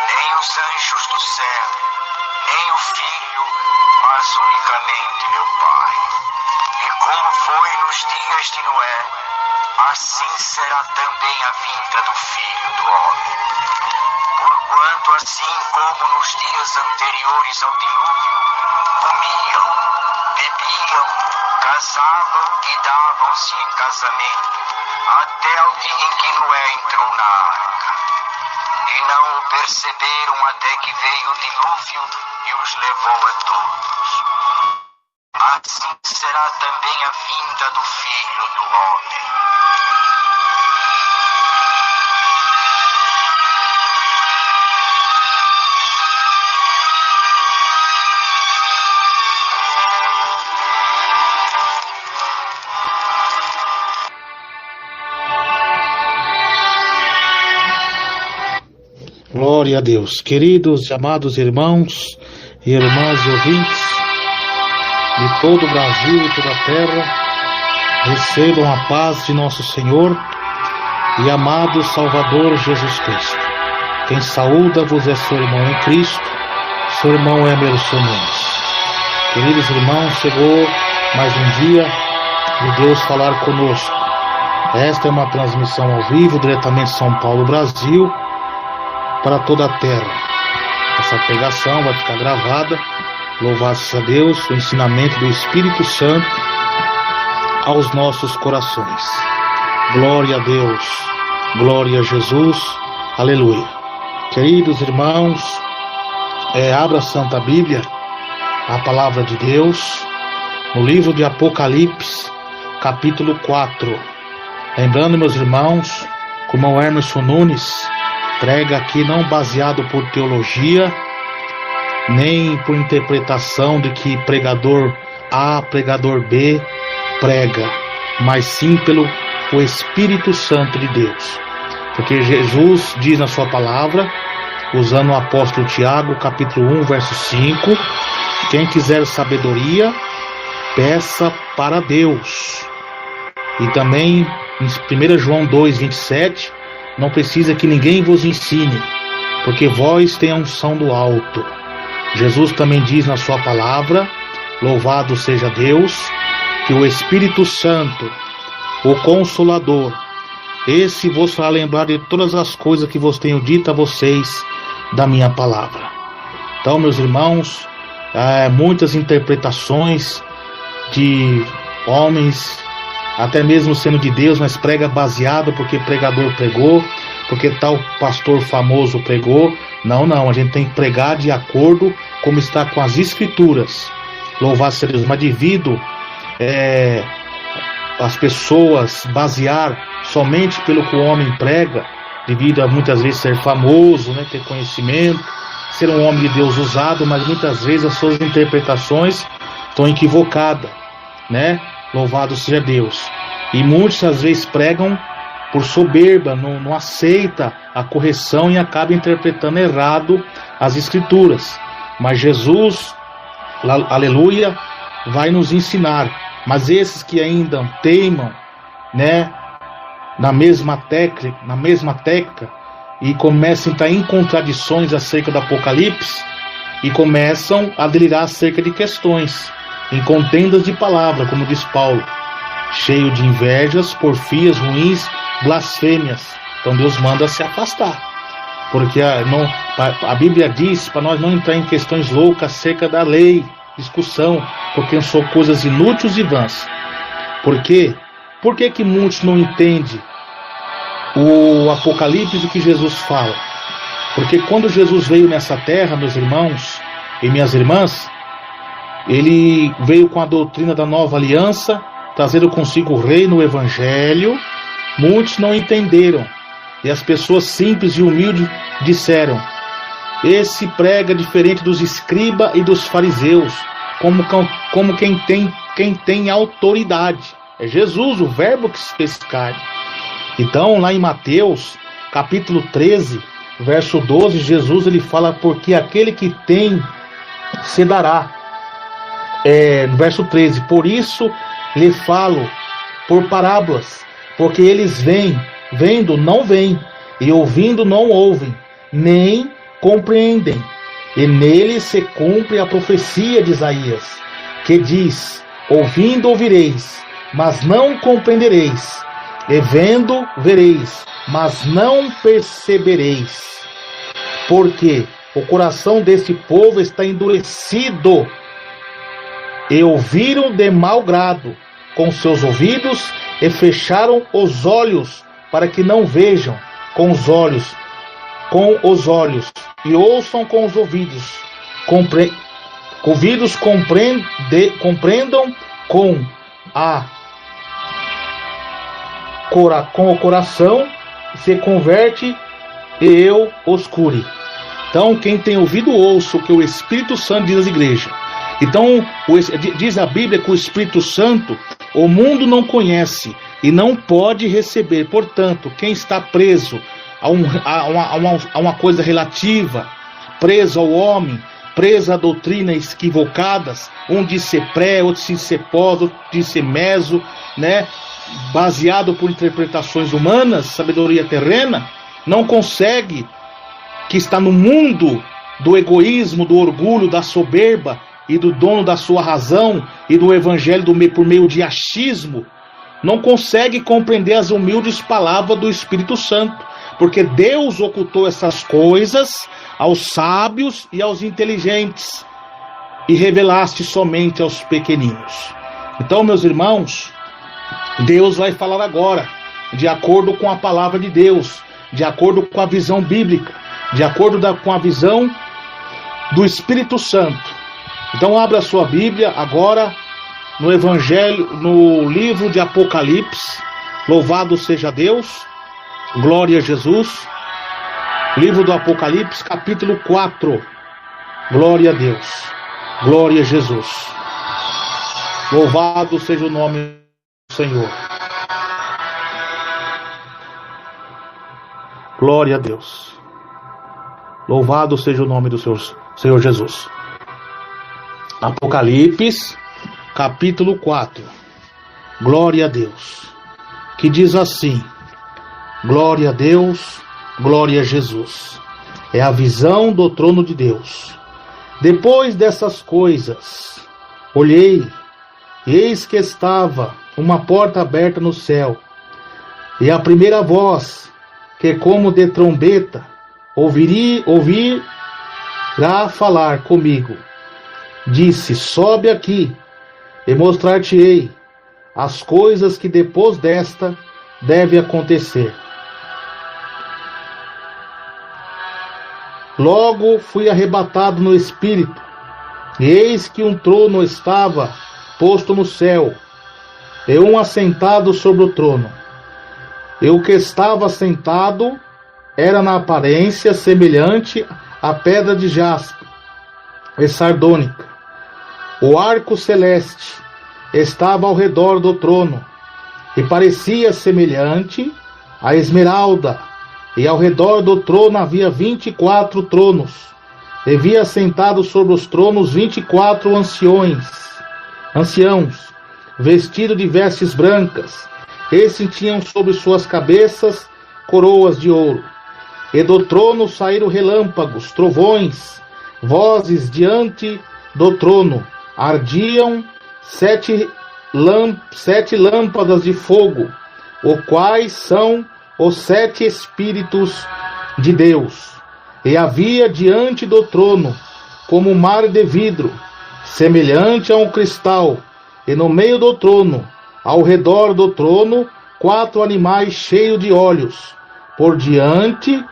Nem os anjos do céu, nem o Filho, mas unicamente meu Pai. E como foi nos dias de Noé, assim será também a vinda do Filho do Homem. Porquanto assim como nos dias anteriores ao dilúvio, comiam, bebiam, casavam e davam-se em casamento, até o dia em que Noé entrou na arca. E não o perceberam até que veio o dilúvio e os levou a todos. Assim será também a vinda do Filho do Homem. Glória a Deus. Queridos e amados irmãos e irmãs e ouvintes de todo o Brasil e toda a terra, recebam a paz de nosso Senhor e amado Salvador Jesus Cristo. Quem saúda-vos é seu irmão em Cristo, seu irmão Emerson Nunes. Queridos irmãos, chegou mais um dia de Deus falar conosco. Esta é uma transmissão ao vivo, diretamente de São Paulo, Brasil, para toda a terra. Essa pregação vai ficar gravada. Louvado seja Deus, o ensinamento do Espírito Santo aos nossos corações. Glória a Deus, glória a Jesus, aleluia. Queridos irmãos, abra a Santa Bíblia, a palavra de Deus, no livro de Apocalipse, capítulo 4. Lembrando, meus irmãos, como o Emerson Nunes prega aqui não baseado por teologia, nem por interpretação de que pregador A, pregador B prega, mas sim pelo o Espírito Santo de Deus. Porque Jesus diz na sua palavra, usando o apóstolo Tiago, capítulo 1, verso 5, quem quiser sabedoria, peça para Deus. E também em 1 João 2, 27, não precisa que ninguém vos ensine, porque vós tem a unção do alto. Jesus também diz na sua palavra, louvado seja Deus, que o Espírito Santo, o Consolador, esse vos fará lembrar de todas as coisas que vos tenho dito a vocês da minha palavra. Então, meus irmãos, muitas interpretações de homens, até mesmo sendo de Deus, mas prega baseado porque pregador pregou, porque tal pastor famoso pregou. Não, a gente tem que pregar de acordo como está com as Escrituras. Louvado seja Deus, mas devido as pessoas basear somente pelo que o homem prega, devido a muitas vezes ser famoso, né, ter conhecimento, ser um homem de Deus usado, mas muitas vezes as suas interpretações estão equivocadas, né? Louvado seja Deus. E muitos às vezes pregam por soberba, não aceita a correção e acaba interpretando errado as Escrituras. Mas Jesus, aleluia, vai nos ensinar. Mas esses que ainda teimam, né, na mesma técnica e começam a entrar em contradições acerca do Apocalipse e começam a delirar acerca de questões, em contendas de palavra, como diz Paulo, cheio de invejas, porfias, ruins, blasfêmias. Então Deus manda se afastar, porque a Bíblia diz para nós não entrar em questões loucas acerca da lei, discussão, porque são coisas inúteis e vãs. Por quê? Por que muitos não entendem o Apocalipse do que Jesus fala? Porque quando Jesus veio nessa terra, meus irmãos e minhas irmãs, ele veio com a doutrina da nova aliança, trazendo consigo o reino, o evangelho. Muitos não entenderam E as pessoas simples e humildes disseram: esse prega diferente dos escribas e dos fariseus, como quem tem autoridade. É Jesus, o verbo que se fez carne. Então, lá em Mateus, capítulo 13, verso 12, Jesus ele fala: porque aquele que tem, se dará. No verso 13, por isso lhe falo por parábolas, porque eles vendo não veem, e ouvindo não ouvem, nem compreendem. E nele se cumpre a profecia de Isaías, que diz: ouvindo ouvireis, mas não compreendereis, e vendo vereis, mas não percebereis. Porque o coração deste povo está endurecido, e ouviram de mau grado com seus ouvidos, e fecharam os olhos, para que não vejam com os olhos, e ouçam com os ouvidos, compreendam com o coração, se converte, e eu os cure. Então, quem tem ouvido, ouça o que o Espírito Santo diz às igrejas. Então, diz a Bíblia que o Espírito Santo o mundo não conhece e não pode receber. Portanto, quem está preso a uma coisa relativa, preso ao homem, preso a doutrinas equivocadas, um diz ser pré, outro diz ser pós, outro diz ser meso, né? Baseado por interpretações humanas, sabedoria terrena, não consegue, que está no mundo do egoísmo, do orgulho, da soberba e do dono da sua razão e do evangelho por meio de achismo, não consegue compreender as humildes palavras do Espírito Santo, porque Deus ocultou essas coisas aos sábios e aos inteligentes e revelaste somente aos pequeninos. Então, meus irmãos, Deus vai falar agora, de acordo com a palavra de Deus, de acordo com a visão bíblica, de acordo com a visão do Espírito Santo. Então abra a sua Bíblia agora no Evangelho, no livro de Apocalipse. Louvado seja Deus, glória a Jesus. Livro do Apocalipse, capítulo 4. Glória a Deus, glória a Jesus. Louvado seja o nome do Senhor. Glória a Deus. Louvado seja o nome do Senhor Jesus. Apocalipse, capítulo 4. Glória a Deus. Que diz assim: glória a Deus, glória a Jesus. É a visão do trono de Deus. Depois dessas coisas, olhei, e eis que estava uma porta aberta no céu. E a primeira voz, que como de trombeta, ouvirá falar comigo, disse: sobe aqui, e mostrar-te-ei as coisas que depois desta deve acontecer. Logo fui arrebatado no Espírito, e eis que um trono estava posto no céu, e um assentado sobre o trono. E o que estava sentado era na aparência semelhante à pedra de jaspe e sardônica. O arco celeste estava ao redor do trono, e parecia semelhante à esmeralda, e ao redor do trono havia 24 tronos, e havia sentado sobre os tronos 24 anciãos, vestidos de vestes brancas. Esses tinham sobre suas cabeças coroas de ouro. E do trono saíram relâmpagos, trovões, vozes diante do trono. Ardiam 7 lâmpadas de fogo, os quais são os 7 Espíritos de Deus. E havia diante do trono como um mar de vidro, semelhante a um cristal, e no meio do trono, ao redor do trono, 4 animais cheios de olhos, por diante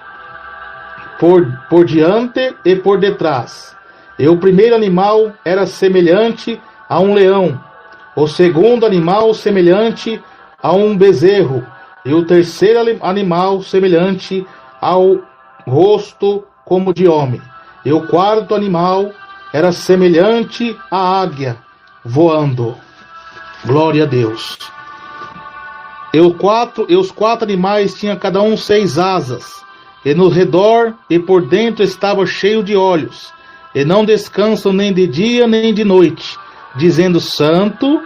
e por detrás. E o primeiro animal era semelhante a um leão, o segundo animal semelhante a um bezerro, E o terceiro animal semelhante ao rosto como de homem. E o quarto animal era semelhante à águia voando. Glória a Deus. E os quatro animais tinham cada um 6 asas, e no redor e por dentro estava cheio de olhos, e não descansam nem de dia nem de noite, dizendo: Santo,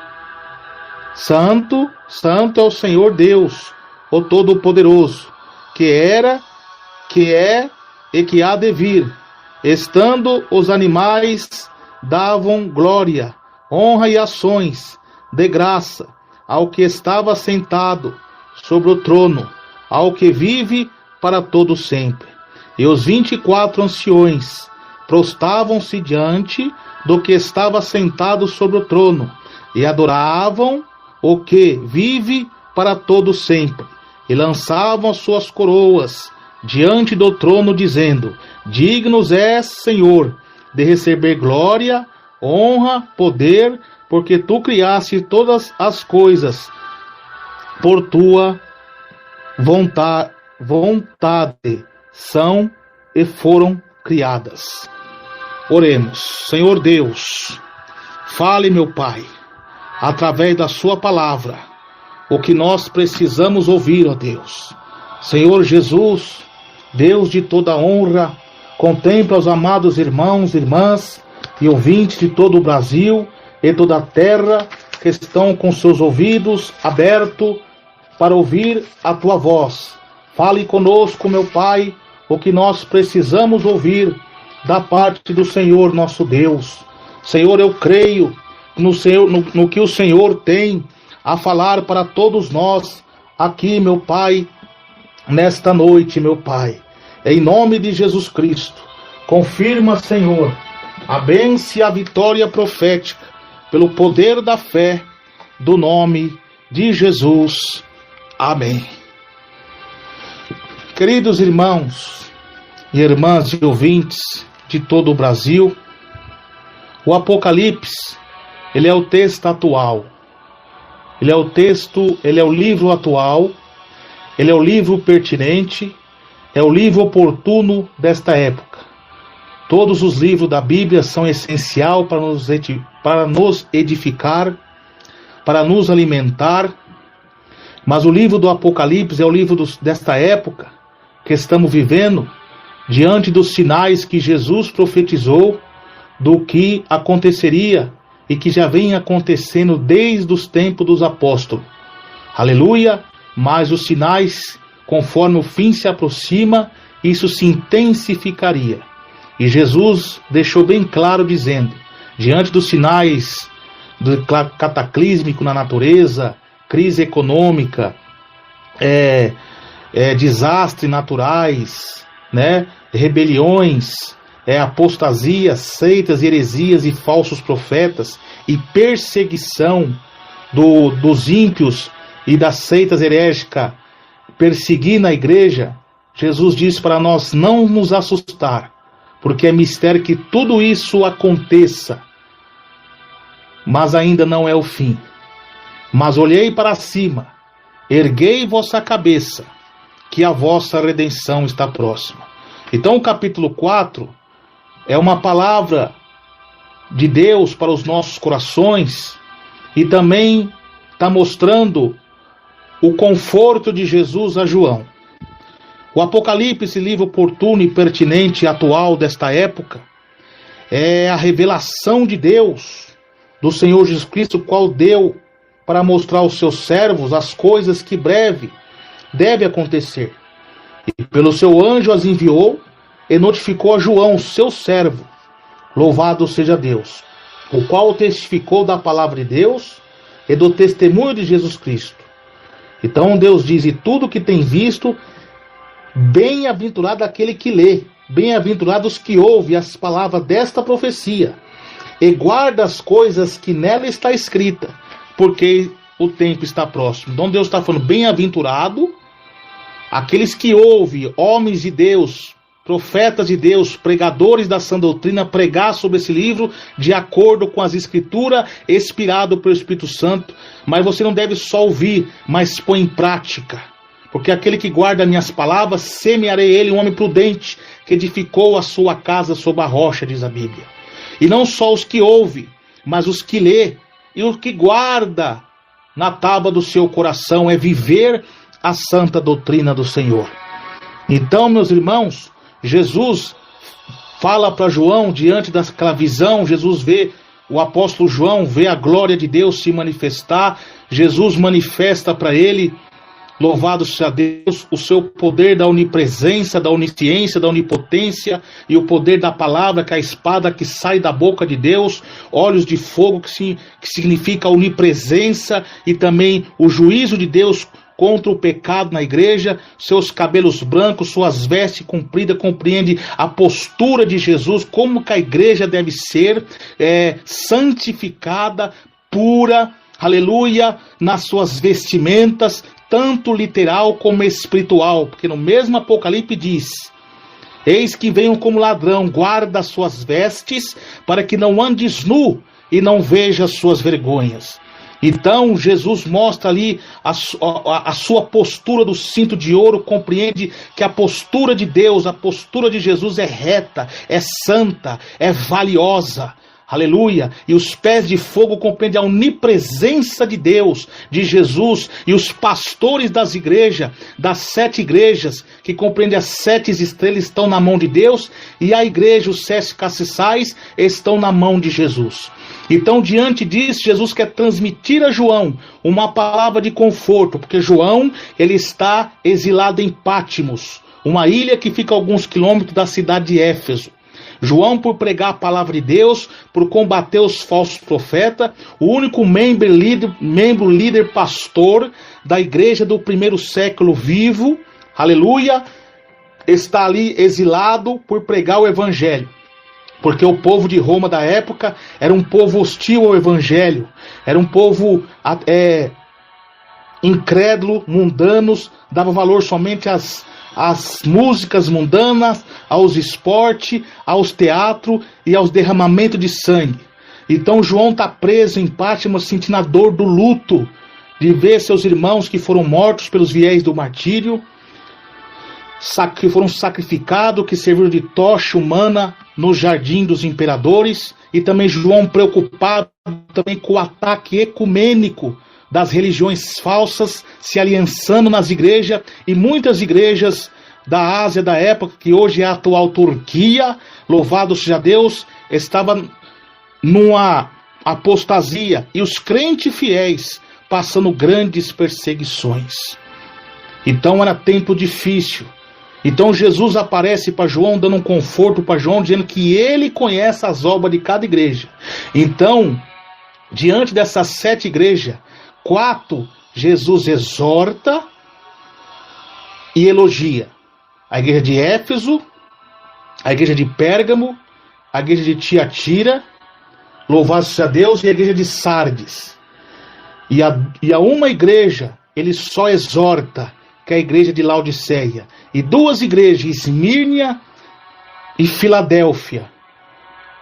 Santo, Santo é o Senhor Deus, o Todo-Poderoso, que era, que é e que há de vir. Estando os animais, davam glória, honra e ações de graça ao que estava sentado sobre o trono, ao que vive para todo sempre. E os 24 anciões prostavam-se diante do que estava sentado sobre o trono, e adoravam o que vive para todo sempre, e lançavam as suas coroas diante do trono, dizendo: Dignos és, Senhor, de receber glória, honra, poder, porque tu criaste todas as coisas por tua vontade são e foram criadas. Oremos. Senhor Deus, fale, meu Pai, através da sua palavra, o que nós precisamos ouvir, ó Deus. Senhor Jesus, Deus de toda honra, contempla os amados irmãos, irmãs e ouvintes de todo o Brasil e toda a terra que estão com seus ouvidos abertos para ouvir a tua voz. Fale conosco, meu Pai, o que nós precisamos ouvir da parte do Senhor nosso Deus. Senhor, eu creio no que o Senhor tem a falar para todos nós aqui, meu Pai, nesta noite, meu Pai. Em nome de Jesus Cristo, confirma, Senhor, a bênção e a vitória profética pelo poder da fé do nome de Jesus. Amém. Queridos irmãos e irmãs e ouvintes de todo o Brasil, o Apocalipse, ele é o texto atual. Ele é o livro atual, ele é o livro pertinente, é o livro oportuno desta época. Todos os livros da Bíblia são essenciais para nos edificar, para nos alimentar, mas o livro do Apocalipse é o livro desta época que estamos vivendo, diante dos sinais que Jesus profetizou do que aconteceria e que já vem acontecendo desde os tempos dos apóstolos. Aleluia! Mas os sinais, conforme o fim se aproxima, isso se intensificaria. E Jesus deixou bem claro dizendo, diante dos sinais do cataclísmico na natureza, crise econômica, desastres naturais, rebeliões, apostasias, seitas, heresias e falsos profetas, e perseguição dos ímpios e das seitas herégicas, perseguindo a igreja. Jesus disse para nós não nos assustar, porque é mistério que tudo isso aconteça, mas ainda não é o fim. Mas olhei para cima, erguei vossa cabeça, que a vossa redenção está próxima. Então o capítulo 4 é uma palavra de Deus para os nossos corações, e também está mostrando o conforto de Jesus a João. O Apocalipse, livro oportuno e pertinente e atual desta época, é a revelação de Deus, do Senhor Jesus Cristo, qual deu para mostrar aos seus servos as coisas que breve deve acontecer. E pelo seu anjo as enviou e notificou a João, seu servo. Louvado seja Deus, o qual testificou da palavra de Deus e do testemunho de Jesus Cristo. Então Deus diz: e tudo que tem visto, bem-aventurado aquele que lê, bem-aventurado os que ouvem as palavras desta profecia e guarda as coisas que nela está escrita, porque o tempo está próximo. Então Deus está falando: bem-aventurado aqueles que ouvem, homens de Deus, profetas de Deus, pregadores da sã doutrina, pregar sobre esse livro de acordo com as escrituras, inspirado pelo Espírito Santo. Mas você não deve só ouvir, mas pôr em prática. Porque aquele que guarda minhas palavras, semearei ele, um homem prudente, que edificou a sua casa sobre a rocha, diz a Bíblia. E não só os que ouvem, mas os que lê e os que guarda na tábua do seu coração, é viver a santa doutrina do Senhor. Então, meus irmãos, Jesus fala para João, diante daquela visão, Jesus vê, o apóstolo João vê a glória de Deus se manifestar, Jesus manifesta para ele, louvado seja Deus, o seu poder da onipresença, da onisciência, da onipotência e o poder da palavra, que é a espada que sai da boca de Deus, olhos de fogo, que significa onipresença, e também o juízo de Deus contra o pecado na igreja, seus cabelos brancos, suas vestes compridas, compreende a postura de Jesus, como que a igreja deve ser santificada, pura, aleluia, nas suas vestimentas, tanto literal como espiritual, porque no mesmo Apocalipse diz: eis que venho como ladrão, guarda as suas vestes, para que não andes nu e não veja as suas vergonhas. Então Jesus mostra ali a sua postura do cinto de ouro, compreende que a postura de Deus, a postura de Jesus é reta, é santa, é valiosa. Aleluia, e os pés de fogo compreendem a onipresença de Deus, de Jesus, e os pastores das igrejas, das 7 igrejas, que compreendem as 7 estrelas, estão na mão de Deus, e a igreja, os 7 castiçais, estão na mão de Jesus. Então, diante disso, Jesus quer transmitir a João uma palavra de conforto, porque João, ele está exilado em Pátimos, uma ilha que fica a alguns quilômetros da cidade de Éfeso. João, por pregar a palavra de Deus, por combater os falsos profetas, o único membro líder pastor da igreja do primeiro século vivo, aleluia, está ali exilado por pregar o evangelho. Porque o povo de Roma da época era um povo hostil ao evangelho, era um povo incrédulo, mundanos, dava valor somente às músicas mundanas, aos esportes, aos teatros e aos derramamentos de sangue. Então João está preso em Pátimos, sentindo a dor do luto, de ver seus irmãos que foram mortos pelos viés do martírio, que foram sacrificados, que serviram de tocha humana no jardim dos imperadores, e também João preocupado também com o ataque ecumênico das religiões falsas se aliançando nas igrejas, e muitas igrejas da Ásia da época, que hoje é a atual Turquia, louvado seja Deus, estava numa apostasia, e os crentes fiéis passando grandes perseguições. Então era tempo difícil. Então Jesus aparece para João, dando um conforto para João, dizendo que ele conhece as obras de cada igreja. Então, diante dessas 7 igrejas, 4 Jesus exorta e elogia: a igreja de Éfeso, a igreja de Pérgamo, a igreja de Tiatira, louvado seja Deus, e a igreja de Sardes. E a uma igreja ele só exorta, que é a igreja de Laodiceia. E 2 igrejas, Esmírnia e Filadélfia,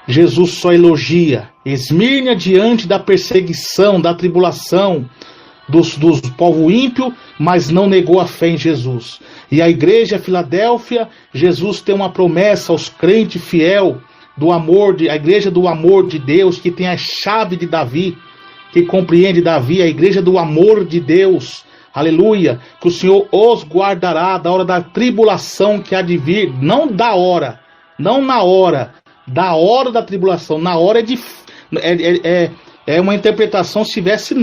Jesus só elogia. Esmírnia diante da perseguição, da tribulação dos povo ímpio, mas não negou a fé em Jesus. E a igreja Filadélfia, Jesus tem uma promessa aos crentes fiel do amor, a igreja do amor de Deus, que tem a chave de Davi, que compreende Davi, a igreja do amor de Deus. Aleluia, que o Senhor os guardará da hora da tribulação que há de vir, não da hora, não na hora, da hora da tribulação. Na hora é uma interpretação se tivesse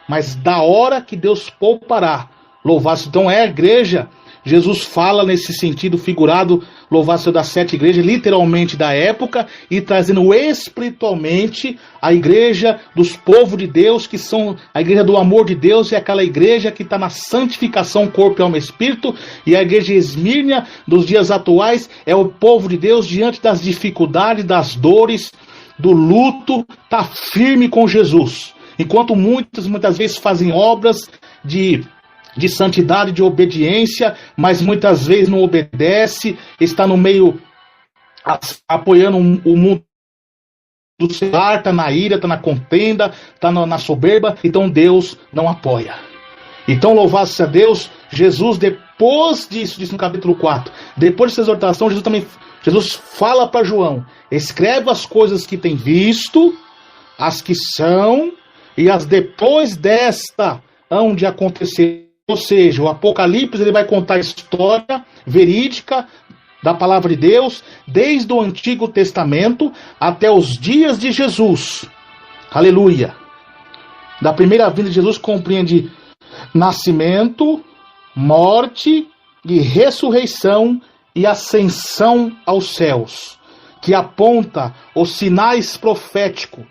mas da hora que Deus poupará. Louvado. Então é a igreja. Jesus fala nesse sentido figurado, louvado seja das 7 igrejas, literalmente da época, e trazendo espiritualmente a igreja dos povos de Deus, que são a igreja do amor de Deus, e aquela igreja que está na santificação, corpo, alma e espírito, e a igreja Esmírnia dos dias atuais é o povo de Deus diante das dificuldades, das dores, do luto, está firme com Jesus. Enquanto muitas vezes fazem obras de santidade, de obediência, mas muitas vezes não obedece, está no meio apoiando o mundo do celular, está na ira, está na contenda, está na soberba, então Deus não apoia. Então, louvado seja Deus, Jesus, depois disso, diz no capítulo 4, depois dessa exortação, Jesus fala para João, escreve as coisas que tem visto, as que são, e as depois desta hão de acontecer. Ou seja, o Apocalipse ele vai contar a história verídica da palavra de Deus, desde o Antigo Testamento até os dias de Jesus. Aleluia! Da primeira vinda de Jesus compreende nascimento, morte e ressurreição e ascensão aos céus, que aponta os sinais proféticos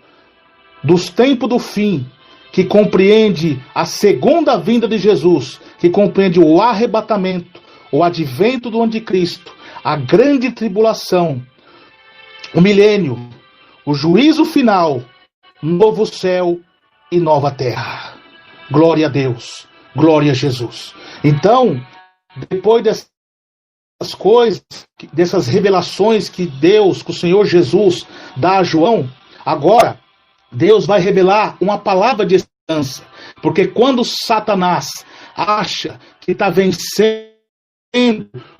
dos tempos do fim, que compreende a segunda vinda de Jesus, que compreende o arrebatamento, o advento do anticristo, a grande tribulação, o milênio, o juízo final, novo céu e nova terra. Glória a Deus, glória a Jesus. Então, depois dessas coisas, dessas revelações que Deus, que o Senhor Jesus dá a João, agora Deus vai revelar uma palavra de esperança, porque quando Satanás acha que está vencendo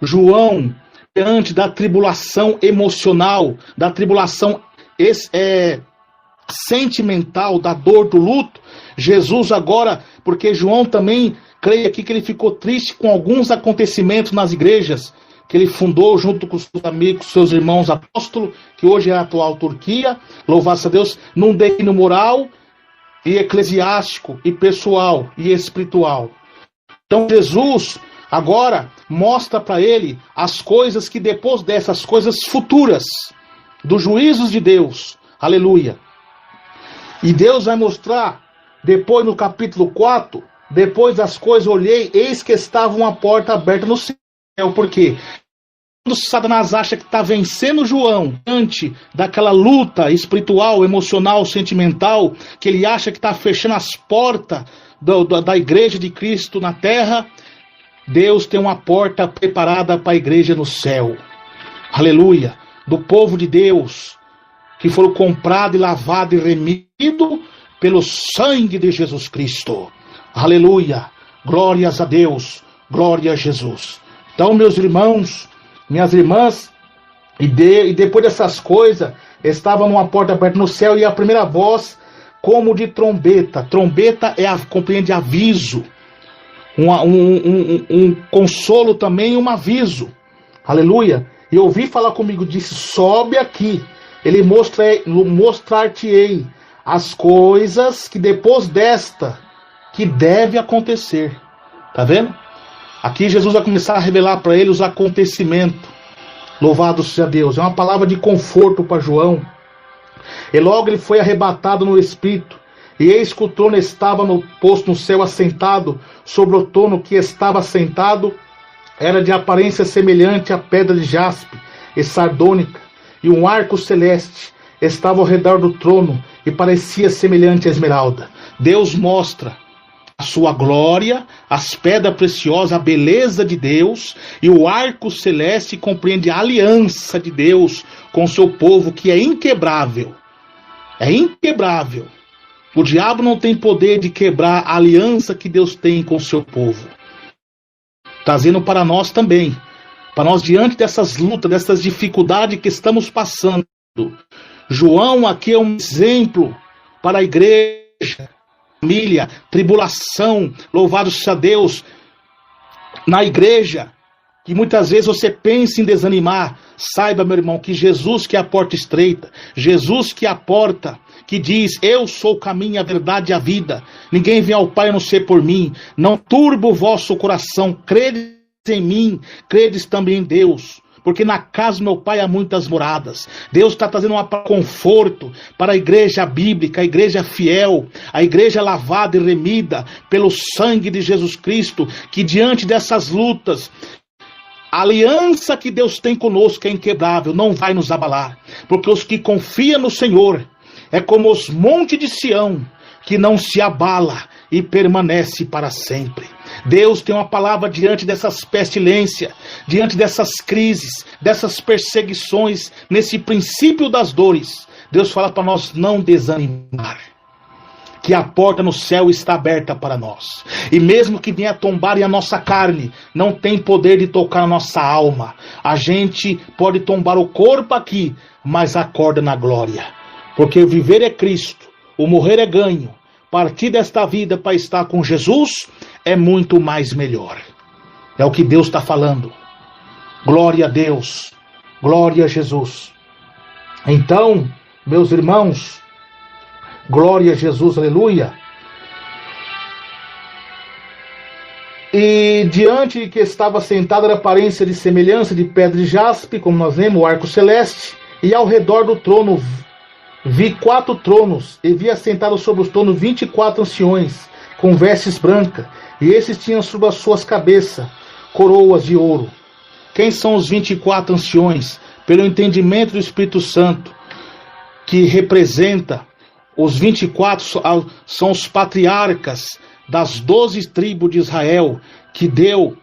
João diante da tribulação emocional, da tribulação sentimental, da dor, do luto, Jesus agora, porque João também, creio aqui que ele ficou triste com alguns acontecimentos nas igrejas, que ele fundou junto com seus amigos, seus irmãos apóstolos, que hoje é a atual Turquia, louvado a Deus, num declínio moral e eclesiástico, e pessoal, e espiritual. Então Jesus agora mostra para ele as coisas que depois dessas coisas futuras, dos juízos de Deus, aleluia. E Deus vai mostrar, depois no capítulo 4, depois das coisas olhei, eis que estava uma porta aberta no céu. Por quê? Quando Satanás acha que está vencendo João diante daquela luta espiritual, emocional, sentimental, que ele acha que está fechando as portas da igreja de Cristo na terra, Deus tem uma porta preparada para a igreja no céu. Aleluia! Do povo de Deus, que foram comprados e lavados e remidos pelo sangue de Jesus Cristo. Aleluia! Glórias a Deus, glória a Jesus. Então, meus irmãos, minhas irmãs, e depois dessas coisas, estava numa porta aberta no céu e a primeira voz como de trombeta. Trombeta compreende aviso, um consolo também, um aviso. Aleluia. E ouvi falar comigo, disse, sobe aqui. Ele mostrar-te-ei as coisas que depois desta, que deve acontecer. Tá vendo? Aqui Jesus vai começar a revelar para ele os acontecimentos. Louvado seja Deus. É uma palavra de conforto para João. E logo ele foi arrebatado no Espírito. E eis que o trono estava posto no céu assentado. Sobre o trono que estava assentado era de aparência semelhante à pedra de jaspe e sardônica. E um arco celeste estava ao redor do trono e parecia semelhante à esmeralda. Deus mostra a sua glória, as pedras preciosas, a beleza de Deus, e o arco celeste compreende a aliança de Deus com o seu povo, que é inquebrável. É inquebrável. O diabo não tem poder de quebrar a aliança que Deus tem com o seu povo. Trazendo para nós também, para nós diante dessas lutas, dessas dificuldades que estamos passando. João aqui é um exemplo para a igreja, família, tribulação, louvado seja Deus, na igreja, que muitas vezes você pensa em desanimar, saiba, meu irmão, que Jesus que é a porta estreita, Jesus que é a porta, que diz, eu sou o caminho, a verdade e a vida, ninguém vem ao Pai a não ser por mim, não turbe o vosso coração, credes em mim, credes também em Deus, porque na casa do meu Pai há muitas moradas. Deus está trazendo um conforto para a igreja bíblica, a igreja fiel, a igreja lavada e remida pelo sangue de Jesus Cristo, que diante dessas lutas, a aliança que Deus tem conosco é inquebrável, não vai nos abalar, porque os que confiam no Senhor é como os montes de Sião, que não se abala e permanece para sempre. Deus tem uma palavra diante dessas pestilências, diante dessas crises, dessas perseguições, nesse princípio das dores. Deus fala para nós não desanimar, que a porta no céu está aberta para nós. E mesmo que venha tombar a nossa carne, não tem poder de tocar a nossa alma. A gente pode tombar o corpo aqui, mas acorda na glória. Porque o viver é Cristo, o morrer é ganho. Partir desta vida para estar com Jesus é muito mais melhor. É o que Deus está falando. Glória a Deus. Glória a Jesus. Então, meus irmãos, glória a Jesus, aleluia. E diante de que estava sentado era aparência de semelhança de pedra de jaspe, como nós vemos, o arco celeste, e ao redor do trono vi 4 tronos, e vi assentados sobre os tronos 24 anciões, com vestes brancas, e esses tinham sobre as suas cabeças coroas de ouro. Quem são os 24 anciões? Pelo entendimento do Espírito Santo, que representa os 24 são os patriarcas das 12 tribos de Israel, que deu,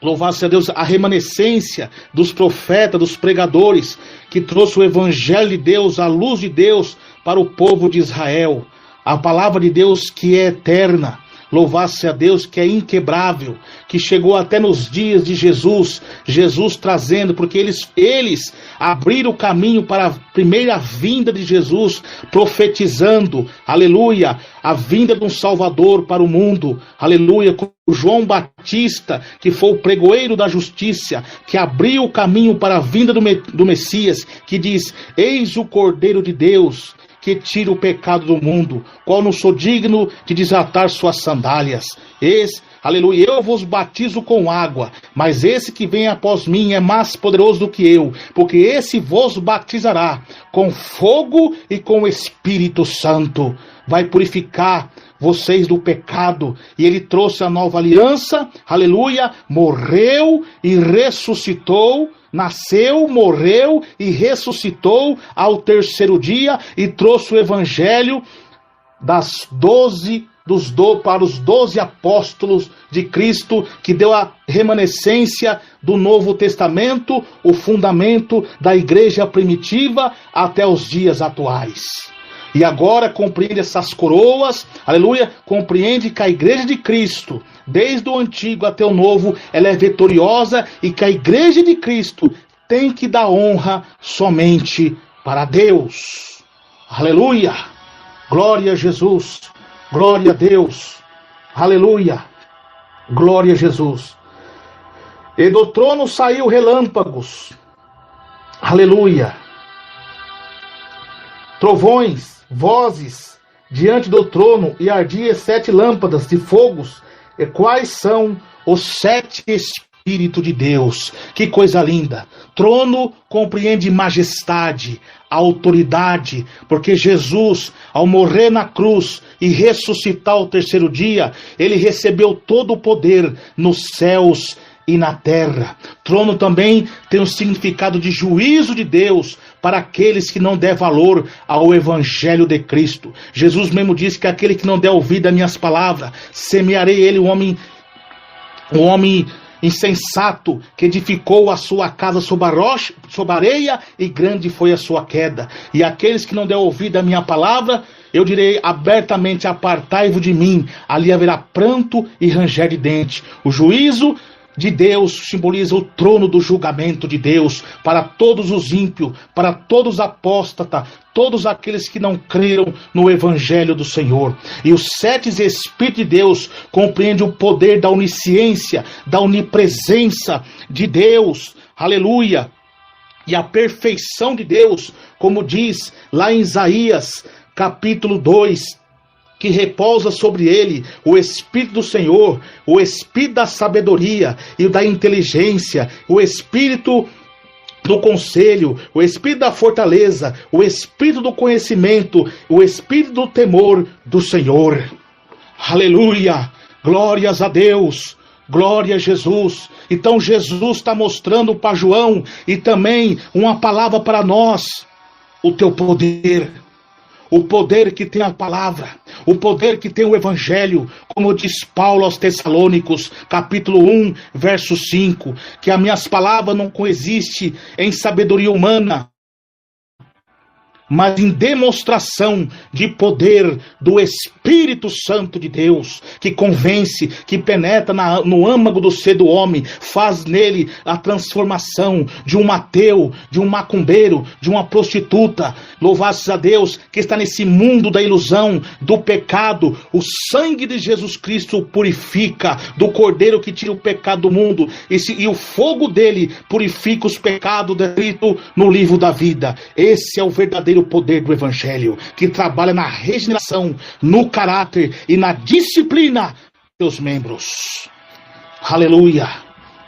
louvado-se a Deus, a remanescência dos profetas, dos pregadores, que trouxe o evangelho de Deus, a luz de Deus para o povo de Israel. A palavra de Deus que é eterna, louvado-se a Deus, que é inquebrável, que chegou até nos dias de Jesus, Jesus trazendo, porque eles abriram o caminho para a primeira vinda de Jesus, profetizando, aleluia, a vinda de um Salvador para o mundo, aleluia, com João Batista, que foi o pregoeiro da justiça, que abriu o caminho para a vinda do Messias, que diz: eis o Cordeiro de Deus, que tira o pecado do mundo, qual não sou digno de desatar suas sandálias. Aleluia, eu vos batizo com água, mas esse que vem após mim é mais poderoso do que eu, porque esse vos batizará com fogo e com o Espírito Santo. Vai purificar vocês do pecado. E ele trouxe a nova aliança, aleluia, morreu e ressuscitou, nasceu, morreu e ressuscitou ao terceiro dia, e trouxe o evangelho para os 12 apóstolos de Cristo, que deu a remanescência do Novo Testamento, o fundamento da igreja primitiva até os dias atuais. E agora compreende essas coroas, aleluia, compreende que a igreja de Cristo, desde o antigo até o novo, ela é vitoriosa, e que a igreja de Cristo tem que dar honra somente para Deus. Aleluia, glória a Jesus, glória a Deus, aleluia, glória a Jesus. E do trono saiu relâmpagos, aleluia, trovões, vozes diante do trono, e ardia 7 lâmpadas de fogos. E quais são os 7 Espíritos de Deus? Que coisa linda! Trono compreende majestade, autoridade, porque Jesus, ao morrer na cruz e ressuscitar ao terceiro dia, ele recebeu todo o poder nos céus e na terra. Trono também tem um significado de juízo de Deus para aqueles que não der valor ao evangelho de Cristo. Jesus mesmo disse que aquele que não der ouvido às minhas palavras, semearei ele um homem insensato, que edificou a sua casa sobre a rocha, sobre a areia, e grande foi a sua queda. E aqueles que não der ouvido à minha palavra, eu direi abertamente: apartai-vos de mim. Ali haverá pranto e ranger de dente. O juízo de Deus simboliza o trono do julgamento de Deus para todos os ímpios, para todos os apóstatas, todos aqueles que não creram no evangelho do Senhor. E os 7 Espíritos de Deus compreendem o poder da onisciência, da onipresença de Deus, aleluia, e a perfeição de Deus, como diz lá em Isaías capítulo 2, que repousa sobre ele o Espírito do Senhor, o Espírito da sabedoria e da inteligência, o Espírito do conselho, o Espírito da fortaleza, o Espírito do conhecimento, o Espírito do temor do Senhor. Aleluia! Glórias a Deus! Glória a Jesus! Então Jesus está mostrando para João, e também uma palavra para nós: o teu poder. O poder que tem a palavra, o poder que tem o evangelho, como diz Paulo aos Tessalônicos, capítulo 1, verso 5, que as minhas palavras não consistem em sabedoria humana, mas em demonstração de poder do Espírito Santo de Deus, que convence, que penetra no âmago do ser do homem, faz nele a transformação de um ateu, de um macumbeiro, de uma prostituta. Louvado a Deus, que está nesse mundo da ilusão, do pecado. O sangue de Jesus Cristo o purifica, do Cordeiro que tira o pecado do mundo, e o fogo dele purifica os pecados descritos no livro da vida. Esse é o verdadeiro poder do Evangelho, que trabalha na regeneração, no caráter e na disciplina dos membros. Aleluia,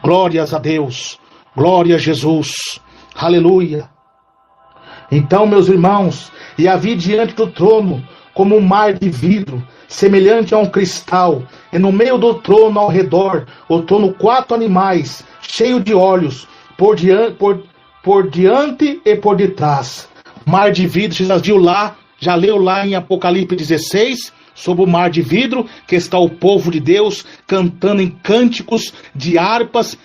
glórias a Deus, glória a Jesus, aleluia. Então, meus irmãos, e havia diante do trono como um mar de vidro, semelhante a um cristal, e no meio do trono ao redor, o trono 4 animais, cheios de olhos, por diante e por detrás. Mar de vidro, você já leu lá em Apocalipse 16, sobre o mar de vidro, que está o povo de Deus cantando em cânticos de harpas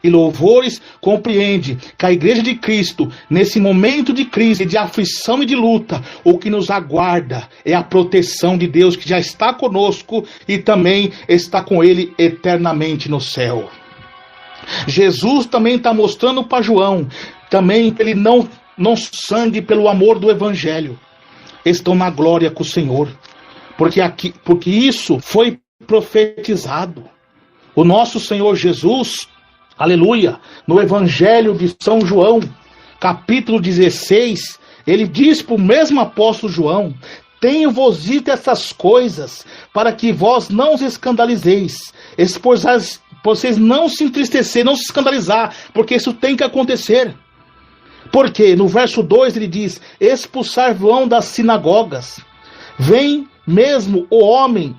e louvores. Compreende que a igreja de Cristo, nesse momento de crise, de aflição e de luta, o que nos aguarda é a proteção de Deus, que já está conosco e também está com ele eternamente no céu. Jesus também está mostrando para João, também que ele não sangue pelo amor do Evangelho, estão na glória com o Senhor, porque isso foi profetizado. O nosso Senhor Jesus, aleluia, no Evangelho de São João, capítulo 16, ele diz para o mesmo apóstolo João: tenho-vos dito essas coisas, para que vós não os escandalizeis, vocês não se entristecer, não se escandalizar, porque isso tem que acontecer. Porque no verso 2 ele diz: expulsar-vão das sinagogas. Vem mesmo o homem,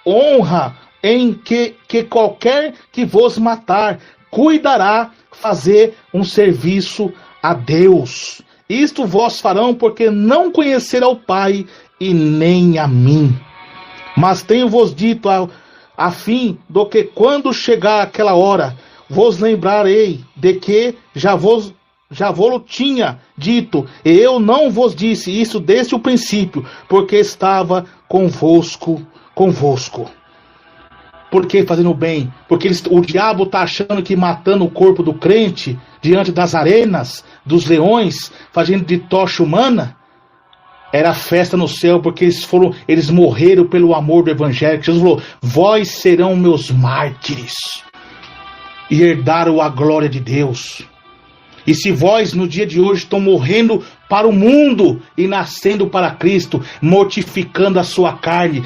honra em que qualquer que vos matar, cuidará fazer um serviço a Deus. Isto vós farão, porque não conhecer ao Pai e nem a mim. Mas tenho-vos dito a fim do que quando chegar aquela hora, vos lembrarei de que já vos tinha dito, e eu não vos disse isso desde o princípio, porque estava convosco. Por que fazendo bem? Porque o diabo está achando que matando o corpo do crente diante das arenas, dos leões, fazendo de tocha humana, era festa no céu, porque eles morreram pelo amor do Evangelho. Jesus falou: vós serão meus mártires, e herdaram a glória de Deus. E se vós no dia de hoje estão morrendo para o mundo e nascendo para Cristo, mortificando a sua carne,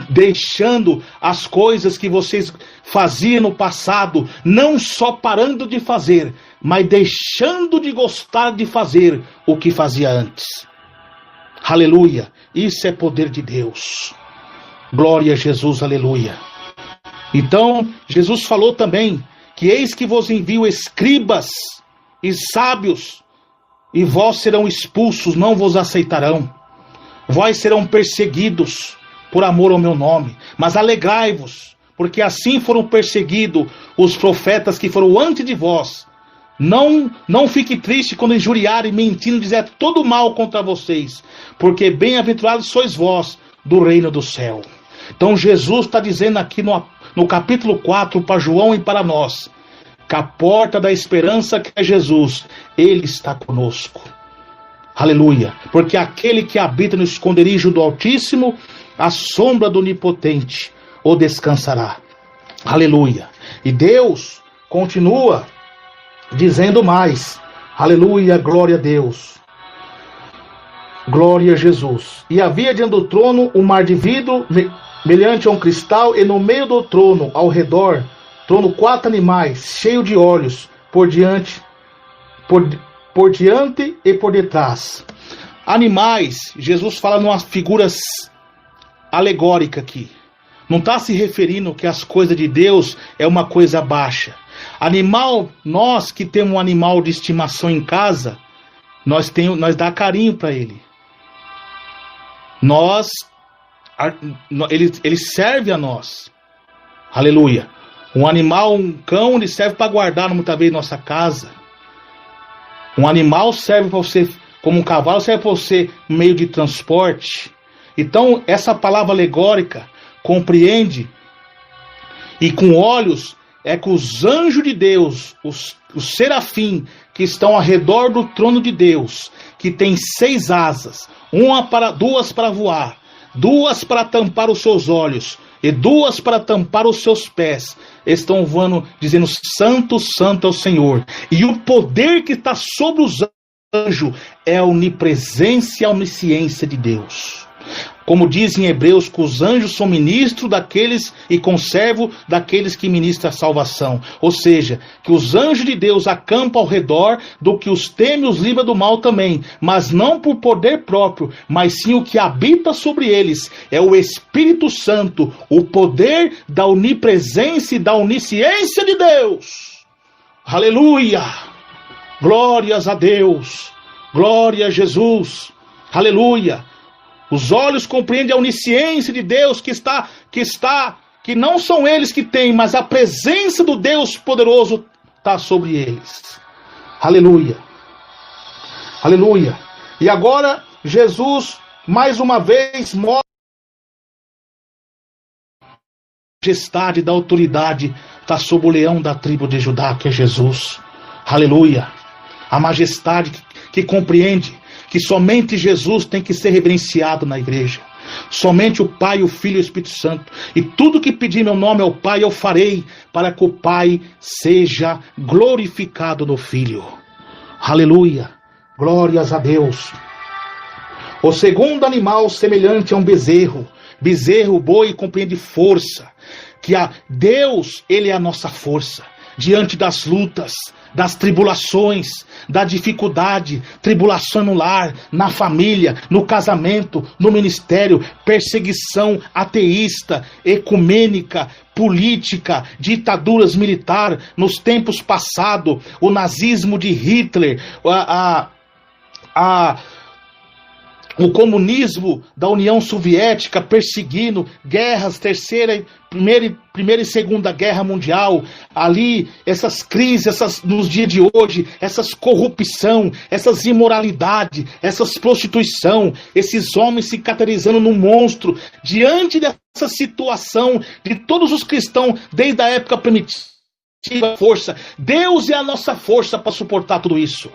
deixando as coisas que vocês faziam no passado, não só parando de fazer, mas deixando de gostar de fazer o que fazia antes. Aleluia, isso é poder de Deus. Glória a Jesus, aleluia. Então, Jesus falou também que eis que vos envio escribas e sábios, e vós serão expulsos, não vos aceitarão. Vós serão perseguidos por amor ao meu nome, mas alegrai-vos, porque assim foram perseguidos os profetas que foram antes de vós. Não fique triste quando injuriarem, mentindo, dizer todo mal contra vocês, porque bem-aventurados sois vós do reino do céu. Então Jesus está dizendo aqui no capítulo 4 para João e para nós, que a porta da esperança, que é Jesus, ele está conosco. Aleluia. Porque aquele que habita no esconderijo do Altíssimo, a sombra do Onipotente o descansará. Aleluia. E Deus continua dizendo mais. Aleluia, glória a Deus. Glória a Jesus. E havia diante do trono um mar de vidro, semelhante a um cristal, e no meio do trono, ao redor, trono 4 animais, cheio de olhos, por diante e por detrás. Animais, Jesus fala numa figura alegórica aqui. Não está se referindo que as coisas de Deus é uma coisa baixa. Animal, nós que temos um animal de estimação em casa, nós dá carinho para ele. Ele serve a nós. Aleluia. Um animal, um cão, ele serve para guardar muitas vezes nossa casa. Um animal serve para você como um cavalo serve para você meio de transporte. Então, essa palavra alegórica compreende, e com olhos, é que os anjos de Deus, os serafim que estão ao redor do trono de Deus, que tem 6 asas, duas para voar, 2 para tampar os seus olhos e 2 para tampar os seus pés, estão voando dizendo: Santo, Santo é o Senhor. E o poder que está sobre os anjos é a onipresença e a onisciência de Deus. Como diz em Hebreus, que os anjos são ministros daqueles e conservo daqueles que ministram a salvação. Ou seja, que os anjos de Deus acampam ao redor do que os teme e os livra do mal também. Mas não por poder próprio, mas sim o que habita sobre eles. É o Espírito Santo, o poder da onipresença e da onisciência de Deus. Aleluia! Glórias a Deus! Glória a Jesus! Aleluia! Os olhos compreendem a onisciência de Deus que não são eles que têm, mas a presença do Deus poderoso está sobre eles. Aleluia. Aleluia. E agora Jesus, mais uma vez, mostra a majestade da autoridade está sobre o leão da tribo de Judá, que é Jesus. Aleluia. A majestade que compreende que somente Jesus tem que ser reverenciado na igreja. Somente o Pai, o Filho e o Espírito Santo. E tudo que pedir meu nome ao Pai eu farei, para que o Pai seja glorificado no Filho. Aleluia. Glórias a Deus. O segundo animal semelhante a um bezerro. Bezerro, boi, compreende força. Que Deus, Ele é a nossa força. Diante das lutas, das tribulações, da dificuldade, tribulação no lar, na família, no casamento, no ministério, perseguição ateísta, ecumênica, política, ditaduras militares, nos tempos passados, o nazismo de Hitler, o comunismo da União Soviética perseguindo, guerras, primeira e segunda guerra mundial, ali, essas crises, nos dias de hoje, essas corrupção, essas imoralidade, essas prostituição, esses homens se caracterizando num monstro, diante dessa situação de todos os cristãos, desde a época primitiva, força, Deus é a nossa força para suportar tudo isso.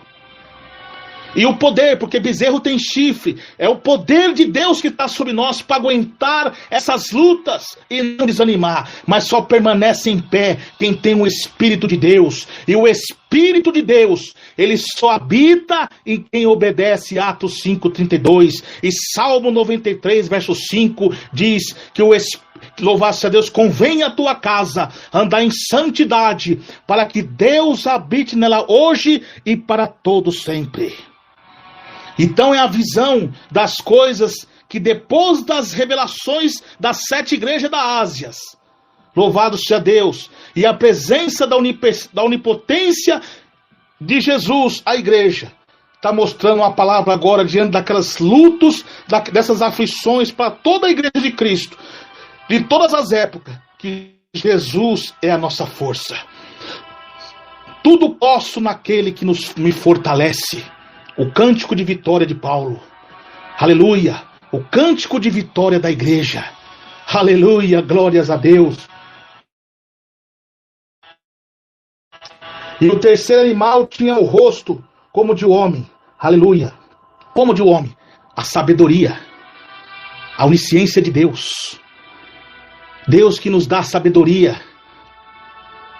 E o poder, porque bezerro tem chifre, é o poder de Deus que está sobre nós para aguentar essas lutas e não desanimar, mas só permanece em pé quem tem o Espírito de Deus. E o Espírito de Deus, ele só habita em quem obedece. Atos 5:32 e Salmo 93, verso 5 diz que o Espírito, louvado-se a Deus, convém a tua casa andar em santidade, para que Deus habite nela hoje e para todo sempre. Então é a visão das coisas que depois das revelações das 7 igrejas da Ásia, louvado seja Deus, e a presença da onipotência de Jesus, a igreja, está mostrando a palavra agora diante daquelas lutas, dessas aflições para toda a igreja de Cristo, de todas as épocas, que Jesus é a nossa força. Tudo posso naquele que me fortalece. O cântico de vitória de Paulo. Aleluia. O cântico de vitória da igreja. Aleluia. Glórias a Deus. E o terceiro animal tinha o rosto como de homem. Aleluia. Como de homem. A sabedoria. A onisciência de Deus. Deus que nos dá sabedoria.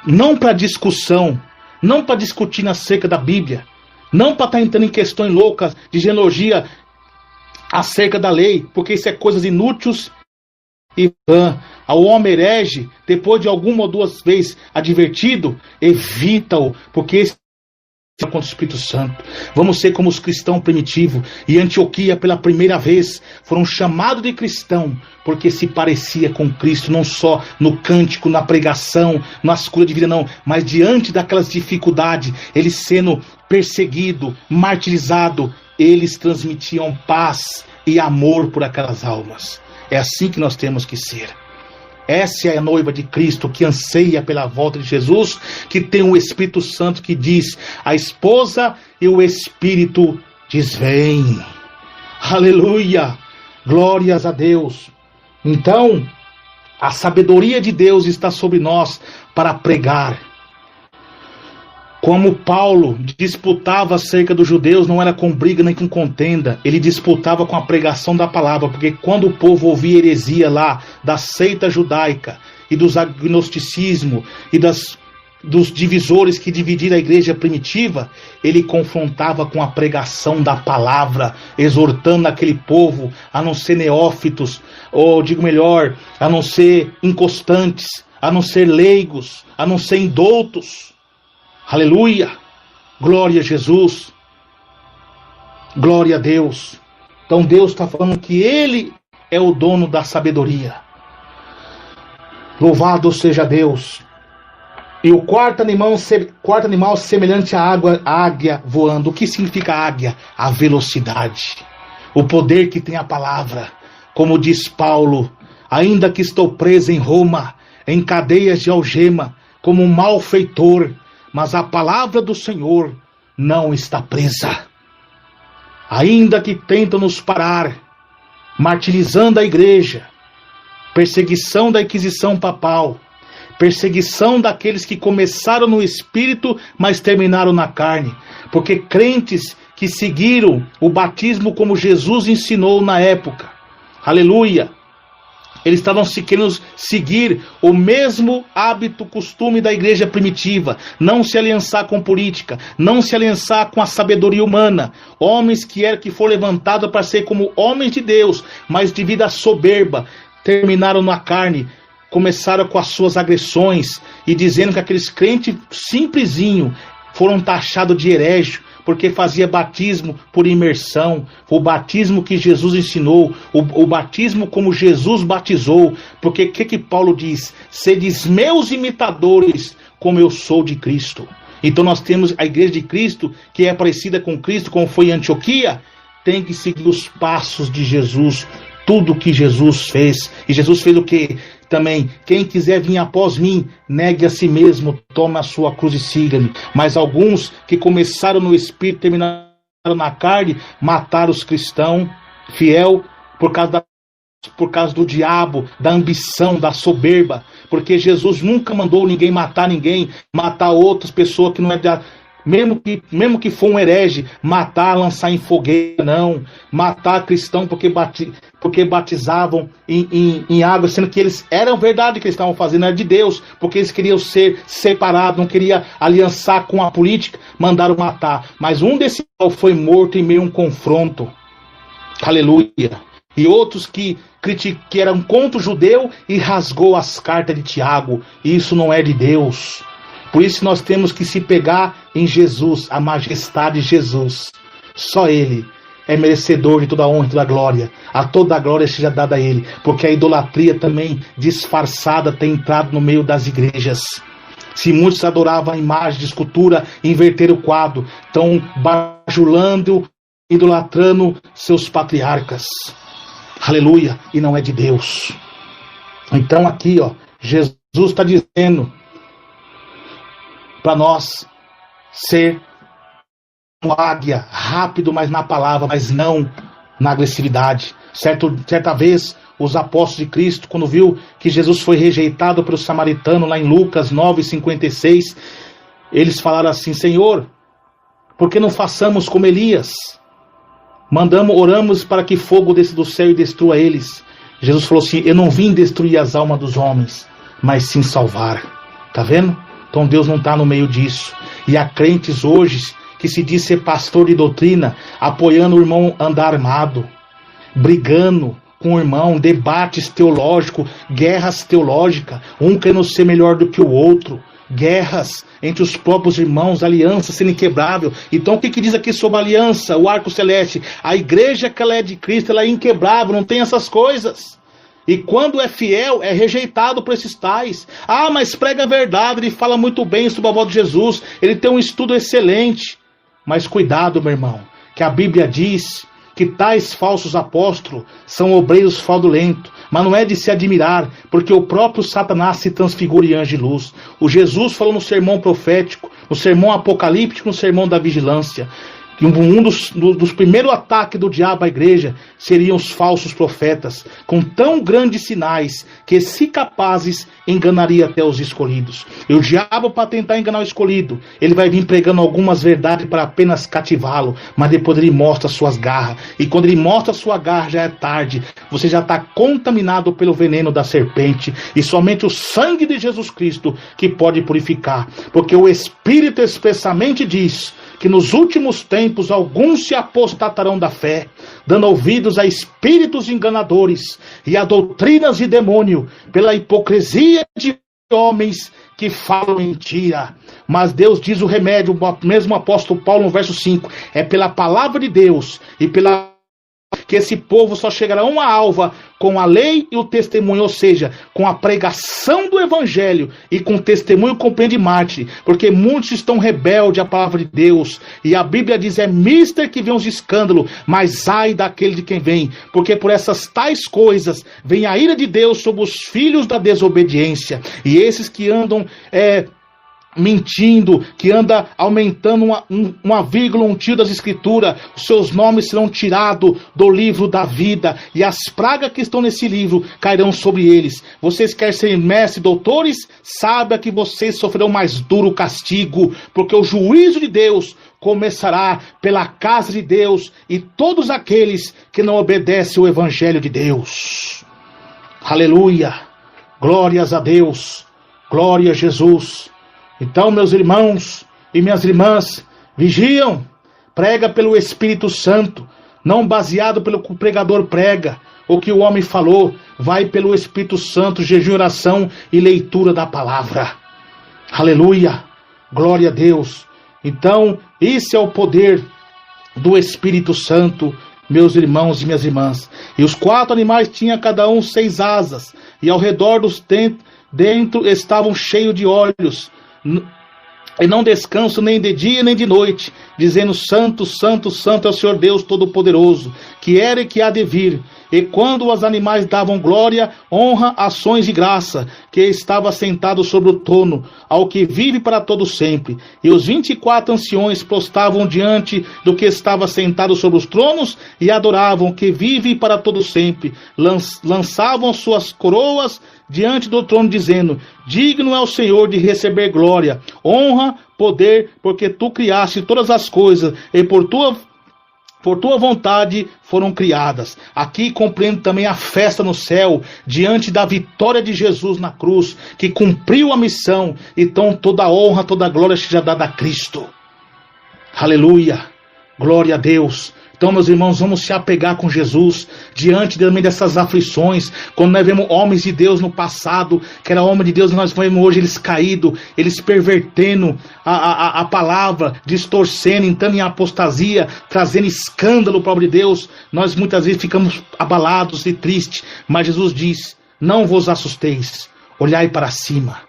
Não para discussão. Não para discutir acerca da Bíblia. Não para estar entrando em questões loucas de genealogia acerca da lei, porque isso é coisas inúteis e vã. O homem herege, depois de alguma ou duas vezes advertido, evita-o, porque esse é contra o Espírito Santo. Vamos ser como os cristãos primitivos. E Antioquia, pela primeira vez, foram chamados de cristão, porque se parecia com Cristo, não só no cântico, na pregação, na escolha de vida, não, mas diante daquelas dificuldades, eles sendo perseguidos, martirizados, eles transmitiam paz e amor por aquelas almas. É assim que nós temos que ser. Essa é a noiva de Cristo que anseia pela volta de Jesus, que tem o Espírito Santo que diz: a esposa e o Espírito diz: vem. Aleluia, glórias a Deus. Então, a sabedoria de Deus está sobre nós para pregar. Como Paulo disputava acerca dos judeus, não era com briga nem com contenda, ele disputava com a pregação da palavra, porque quando o povo ouvia heresia lá da seita judaica e dos agnosticismo e dos divisores que dividiram a igreja primitiva, ele confrontava com a pregação da palavra, exortando aquele povo a não ser neófitos, ou digo melhor, a não ser inconstantes, a não ser leigos, a não ser indoutos. Aleluia, glória a Jesus, glória a Deus. Então Deus está falando que Ele é o dono da sabedoria. Louvado seja Deus. E o quarto animal semelhante à águia voando. O que significa águia? A velocidade, o poder que tem a palavra. Como diz Paulo: ainda que estou preso em Roma, em cadeias de algema, como um malfeitor, mas a palavra do Senhor não está presa. Ainda que tentam nos parar, martirizando a igreja, perseguição da Inquisição papal, perseguição daqueles que começaram no espírito, mas terminaram na carne, porque crentes que seguiram o batismo como Jesus ensinou na época, aleluia, eles estavam querendo seguir o mesmo hábito, costume da igreja primitiva. Não se aliançar com política. Não se aliançar com a sabedoria humana. Homens que foram levantados para ser como homens de Deus, mas devido à soberba, terminaram na carne. Começaram com as suas agressões e dizendo que aqueles crentes simplesinhos foram taxados de herege, porque fazia batismo por imersão, o batismo que Jesus ensinou, o batismo como Jesus batizou, porque o que Paulo diz? Sedes meus imitadores, como eu sou de Cristo. Então nós temos a igreja de Cristo, que é parecida com Cristo, como foi em Antioquia, tem que seguir os passos de Jesus, tudo que Jesus fez. E Jesus fez o quê? Também, quem quiser vir após mim, negue a si mesmo, tome a sua cruz e siga-me. Mas alguns que começaram no espírito, terminaram na carne, mataram os cristãos fiel por causa do diabo, da ambição, da soberba. Porque Jesus nunca mandou ninguém, matar outras pessoas que não é da... Mesmo que for um herege, matar, lançar em fogueira, não. Matar cristão porque batizavam em água, sendo que eles eram verdade que eles estavam fazendo, era de Deus, porque eles queriam ser separados, não queriam aliançar com a política, mandaram matar. Mas um desses foi morto em meio a um confronto. Aleluia. E outros que eram contra o judeu e rasgou as cartas de Tiago. Isso não é de Deus. Por isso nós temos que se pegar em Jesus, a majestade de Jesus. Só Ele é merecedor de toda a honra e toda a glória. A toda a glória seja dada a Ele. Porque a idolatria também disfarçada tem entrado no meio das igrejas. Se muitos adoravam a imagem de escultura, inverteram o quadro, estão bajulando, idolatrando seus patriarcas. Aleluia. E não é de Deus. Então aqui, Jesus está dizendo para nós ser uma águia, rápido, mas na palavra, mas não na agressividade. Certa vez, os apóstolos de Cristo, quando viu que Jesus foi rejeitado pelo samaritano, lá em Lucas 9:56, eles falaram assim: Senhor, por que não façamos como Elias? Oramos para que fogo desça do céu e destrua eles. Jesus falou assim: eu não vim destruir as almas dos homens, mas sim salvar. Tá vendo? Então Deus não está no meio disso. E há crentes hoje que se diz ser pastor de doutrina, apoiando o irmão andar armado, brigando com o irmão, debates teológicos, guerras teológicas, um querendo ser melhor do que o outro, guerras entre os próprios irmãos, aliança sendo inquebrável. Então o que diz aqui sobre a aliança, o arco celeste? A igreja que ela é de Cristo, ela é inquebrável, não tem essas coisas. E quando é fiel, é rejeitado por esses tais. Ah, mas prega a verdade, ele fala muito bem sobre a volta de Jesus, ele tem um estudo excelente. Mas cuidado, meu irmão, que a Bíblia diz que tais falsos apóstolos são obreiros fraudulentos. Mas não é de se admirar, porque o próprio Satanás se transfigura em anjo de luz. O Jesus falou no sermão profético, no sermão apocalíptico, no sermão da vigilância, que um dos primeiros ataques do diabo à igreja seriam os falsos profetas, com tão grandes sinais que, se capazes, enganaria até os escolhidos. E o diabo, para tentar enganar o escolhido, ele vai vir pregando algumas verdades para apenas cativá-lo, mas depois ele mostra suas garras. E quando ele mostra sua garra, já é tarde. Você já está contaminado pelo veneno da serpente, e somente o sangue de Jesus Cristo que pode purificar, porque o Espírito expressamente diz que nos últimos tempos alguns se apostatarão da fé, dando ouvidos a espíritos enganadores e a doutrinas de demônio, pela hipocrisia de homens que falam mentira. Mas Deus diz o remédio, mesmo o apóstolo Paulo no verso 5, é pela palavra de Deus e pela que esse povo só chegará a uma alva com a lei e o testemunho, ou seja, com a pregação do evangelho e com o testemunho compreende Marte, porque muitos estão rebeldes à palavra de Deus, e a Bíblia diz, é mister que vem os escândalos, mas ai daquele de quem vem, porque por essas tais coisas vem a ira de Deus sobre os filhos da desobediência, e esses que andam mentindo, que anda aumentando uma vírgula, um tio das escrituras, os seus nomes serão tirados do livro da vida, e as pragas que estão nesse livro cairão sobre eles. Vocês querem ser mestres, doutores? Saiba que vocês sofrerão mais duro castigo, porque o juízo de Deus começará pela casa de Deus e todos aqueles que não obedecem o evangelho de Deus. Aleluia, glórias a Deus, glória a Jesus. Então, meus irmãos e minhas irmãs, vigiam, prega pelo Espírito Santo, não baseado pelo que o pregador prega, ou que o homem falou, vai pelo Espírito Santo, jejum, oração e leitura da palavra. Aleluia, glória a Deus. Então, esse é o poder do Espírito Santo, meus irmãos e minhas irmãs. E os 4 animais tinham cada um 6 asas, e ao redor dos dentro estavam cheios de olhos, e não descanso nem de dia nem de noite, dizendo, Santo, Santo, Santo é o Senhor Deus Todo-Poderoso, que era e que há de vir. E quando os animais davam glória, honra, ações de graça, que estava sentado sobre o trono, ao que vive para todo sempre. E os 24 anciões prostravam diante do que estava sentado sobre os tronos, e adoravam, que vive para todo sempre. Lançavam suas coroas diante do trono, dizendo, digno é o Senhor de receber glória, honra, poder, porque tu criaste todas as coisas, e por tua vontade foram criadas. Aqui compreendo também a festa no céu, diante da vitória de Jesus na cruz, que cumpriu a missão. Então toda a honra, toda a glória seja dada a Cristo. Aleluia, glória a Deus. Então, meus irmãos, vamos se apegar com Jesus diante também dessas aflições. Quando nós vemos homens de Deus no passado, que era homem de Deus, nós vemos hoje eles caídos, eles pervertendo a palavra, distorcendo, entrando em apostasia, trazendo escândalo para a obra de Deus. Nós muitas vezes ficamos abalados e tristes, mas Jesus diz, não vos assusteis, olhai para cima,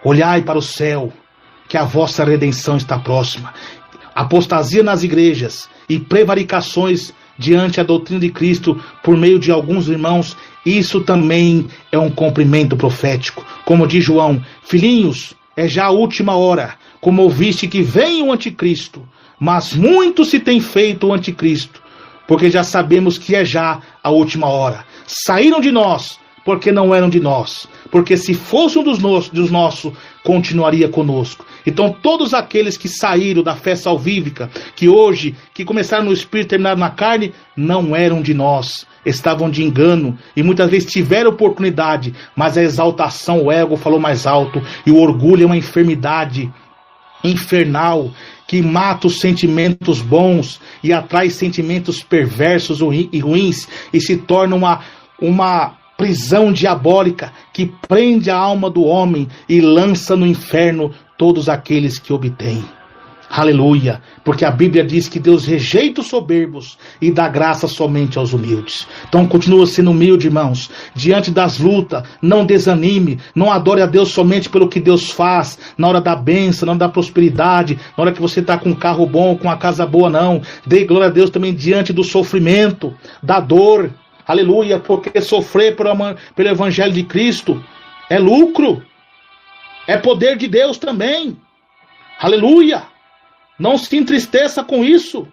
olhai para o céu, que a vossa redenção está próxima. Apostasia nas igrejas e prevaricações diante da doutrina de Cristo por meio de alguns irmãos, isso também é um cumprimento profético. Como diz João, filhinhos, é já a última hora, como ouviste que vem o anticristo, mas muito se tem feito o anticristo, porque já sabemos que é já a última hora. Saíram de nós, porque não eram de nós, porque se fossem dos nossos, continuaria conosco. Então todos aqueles que saíram da fé salvífica, que começaram no Espírito e terminaram na carne, não eram de nós, estavam de engano, e muitas vezes tiveram oportunidade, mas a exaltação, o ego falou mais alto, e o orgulho é uma enfermidade infernal, que mata os sentimentos bons, e atrai sentimentos perversos e ruins, e se torna uma prisão diabólica que prende a alma do homem e lança no inferno todos aqueles que obtêm. Aleluia, porque a Bíblia diz que Deus rejeita os soberbos e dá graça somente aos humildes. Então continua sendo humilde, irmãos, diante das lutas, não desanime, não adore a Deus somente pelo que Deus faz, na hora da bênção, na hora da prosperidade, na hora que você está com um carro bom, com uma casa boa, não. Dê glória a Deus também diante do sofrimento, da dor. Aleluia, porque sofrer pelo Evangelho de Cristo é lucro, é poder de Deus também. Aleluia, Não se entristeça com isso.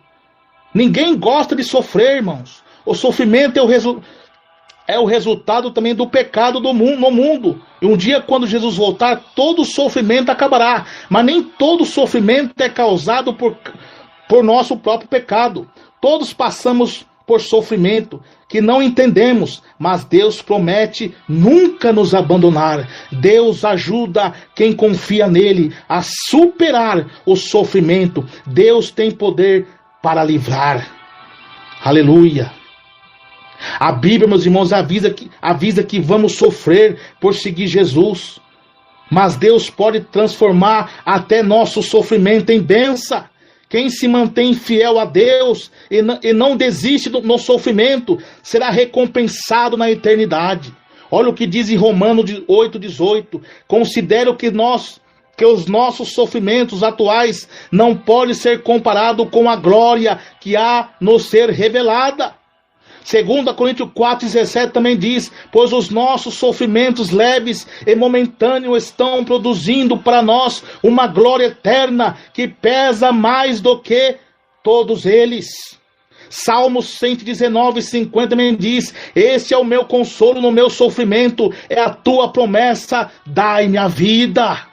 Ninguém gosta de sofrer, irmãos. O sofrimento é o resultado também do pecado no mundo. E um dia, quando Jesus voltar, todo o sofrimento acabará. Mas nem todo sofrimento é causado por nosso próprio pecado. Todos passamos por sofrimento que não entendemos, mas Deus promete nunca nos abandonar. Deus ajuda quem confia nele a superar o sofrimento. Deus tem poder para livrar. Aleluia. A Bíblia, meus irmãos, avisa que vamos sofrer por seguir Jesus. Mas Deus pode transformar até nosso sofrimento em bênção. Quem se mantém fiel a Deus e não desiste no sofrimento, será recompensado na eternidade. Olha o que diz em Romanos 8,18. Considero que os nossos sofrimentos atuais não podem ser comparados com a glória que há nos ser revelada. 2 Coríntios 4,17 também diz: pois os nossos sofrimentos leves e momentâneos estão produzindo para nós uma glória eterna que pesa mais do que todos eles. Salmos 119,50 também diz: este é o meu consolo no meu sofrimento, é a tua promessa, dai-me a vida.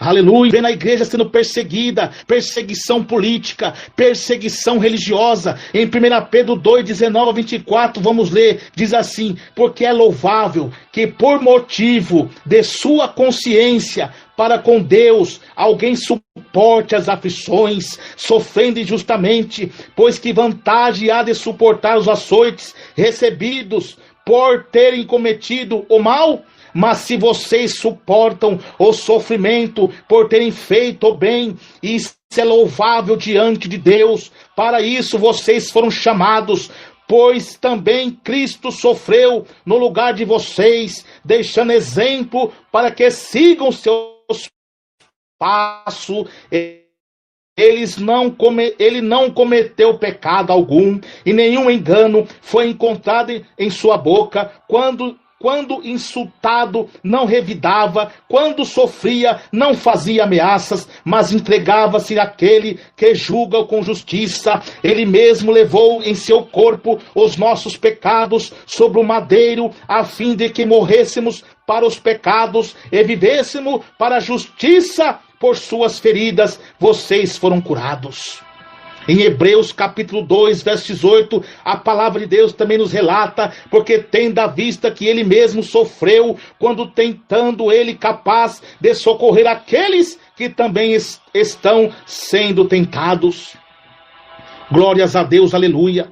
Aleluia. Vendo a igreja sendo perseguida, perseguição política, perseguição religiosa. Em 1 Pedro 2,19-24, vamos ler, diz assim: porque é louvável que por motivo de sua consciência para com Deus, alguém suporte as aflições, sofrendo injustamente, pois que vantagem há de suportar os açoites recebidos por terem cometido o mal? Mas se vocês suportam o sofrimento por terem feito o bem, isso é louvável diante de Deus. Para isso vocês foram chamados, pois também Cristo sofreu no lugar de vocês, deixando exemplo para que sigam seus passos. Ele não cometeu pecado algum, e nenhum engano foi encontrado em sua boca. Quando insultado, não revidava, quando sofria, não fazia ameaças, mas entregava-se àquele que julga com justiça. Ele mesmo levou em seu corpo os nossos pecados sobre o madeiro, a fim de que morrêssemos para os pecados e vivêssemos para a justiça. Por suas feridas, vocês foram curados. Em Hebreus capítulo 2, verso 18, a palavra de Deus também nos relata: porque tendo à vista que ele mesmo sofreu, quando tentando ele capaz de socorrer aqueles que também estão sendo tentados. Glórias a Deus, aleluia.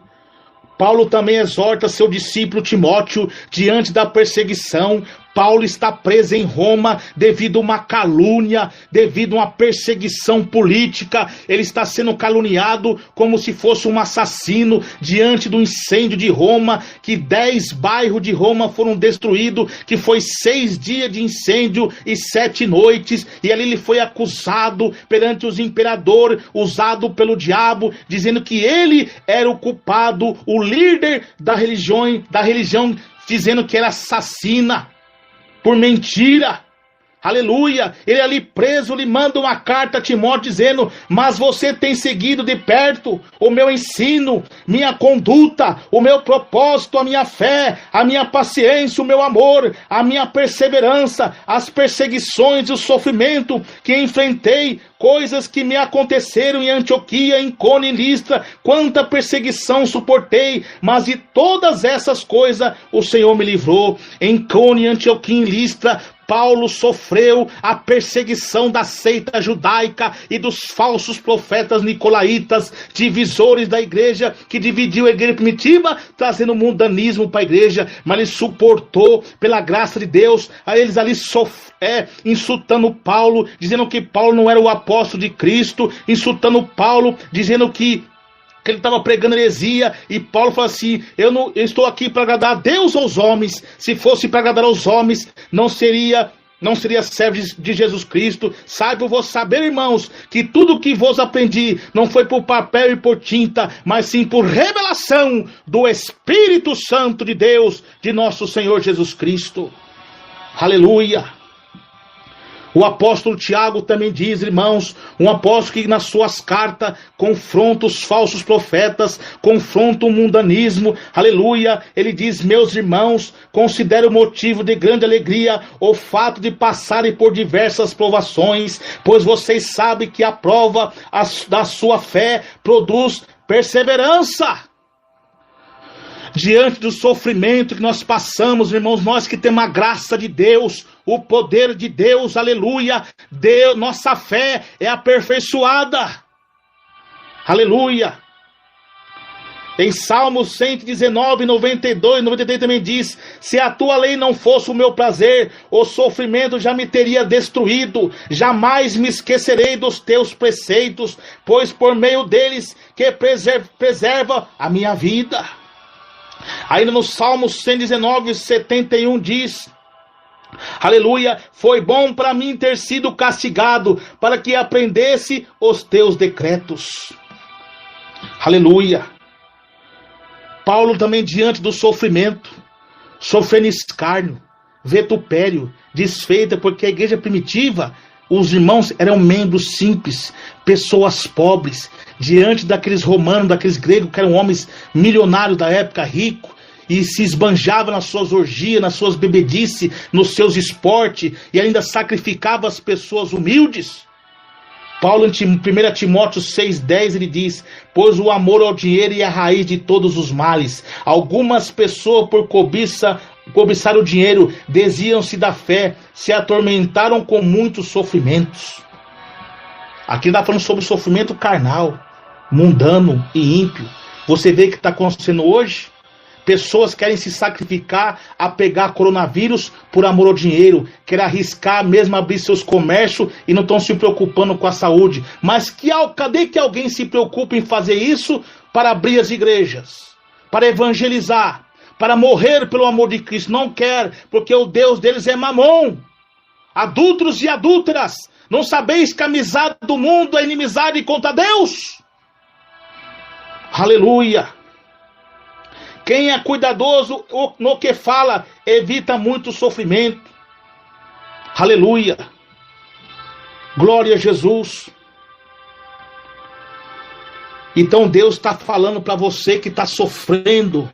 Paulo também exorta seu discípulo Timóteo diante da perseguição. Paulo está preso em Roma devido a uma calúnia, devido a uma perseguição política. Ele está sendo caluniado como se fosse um assassino diante do incêndio de Roma, que 10 bairros de Roma foram destruídos, que foi 6 dias de incêndio e 7 noites, e ali ele foi acusado perante os imperadores, usado pelo diabo, dizendo que ele era o culpado, o líder da religião, dizendo que era assassina. Por mentira, aleluia. Ele ali preso, lhe manda uma carta a Timóteo dizendo: mas você tem seguido de perto o meu ensino, minha conduta, o meu propósito, a minha fé, a minha paciência, o meu amor, a minha perseverança, as perseguições e o sofrimento que enfrentei, coisas que me aconteceram em Antioquia, em Icônio e Listra, quanta perseguição suportei, mas de todas essas coisas o Senhor me livrou. Em Icônio, Antioquia e Listra, Paulo sofreu a perseguição da seita judaica e dos falsos profetas nicolaítas, divisores da igreja, que dividiu a igreja primitiva, trazendo mundanismo para a igreja, mas ele suportou pela graça de Deus. A eles ali insultando Paulo, dizendo que Paulo não era o apóstolo de Cristo, insultando Paulo, dizendo que ele estava pregando heresia, e Paulo falou assim: eu estou aqui para agradar a Deus ou aos homens. Se fosse para agradar aos homens, não seria servo de Jesus Cristo. Saiba vos saber, irmãos, que tudo que vos aprendi não foi por papel e por tinta, mas sim por revelação do Espírito Santo de Deus, de nosso Senhor Jesus Cristo. Aleluia. O apóstolo Tiago também diz, irmãos, um apóstolo que nas suas cartas confronta os falsos profetas, confronta o mundanismo, aleluia. Ele diz, meus irmãos, considero motivo de grande alegria o fato de passarem por diversas provações, pois vocês sabem que a prova da sua fé produz perseverança. Diante do sofrimento que nós passamos, irmãos, nós que temos a graça de Deus, o poder de Deus, aleluia, Deus, nossa fé é aperfeiçoada, aleluia. Em Salmos 119, 92, 93 também diz, se a tua lei não fosse o meu prazer, o sofrimento já me teria destruído, jamais me esquecerei dos teus preceitos, pois por meio deles que preserva a minha vida. Ainda no Salmo 119, 71 diz, aleluia, foi bom para mim ter sido castigado, para que aprendesse os teus decretos. Aleluia. Paulo também diante do sofrimento, sofrendo escárnio, vitupério, desfeita, porque a igreja primitiva, os irmãos eram membros simples, pessoas pobres, diante daqueles romanos, daqueles gregos, que eram homens milionários da época, ricos, e se esbanjavam nas suas orgias, nas suas bebedices, nos seus esportes, e ainda sacrificavam as pessoas humildes. Paulo, em 1 Timóteo 6,10, ele diz, pois o amor ao dinheiro é a raiz de todos os males. Algumas pessoas, por cobiçar o dinheiro, desviam-se da fé, se atormentaram com muitos sofrimentos. Aqui está falando sobre sofrimento carnal, mundano e ímpio. Você vê o que está acontecendo hoje? Pessoas querem se sacrificar a pegar coronavírus por amor ao dinheiro, querem arriscar mesmo abrir seus comércios e não estão se preocupando com a saúde. Mas cadê que alguém se preocupe em fazer isso para abrir as igrejas, para evangelizar, para morrer pelo amor de Cristo? Não quer, porque o Deus deles é Mamon. Adúlteros e adúlteras, não sabeis que a amizade do mundo é inimizade contra Deus? Aleluia. Quem é cuidadoso no que fala, evita muito sofrimento. Aleluia. Glória a Jesus. Então Deus está falando para você que está sofrendo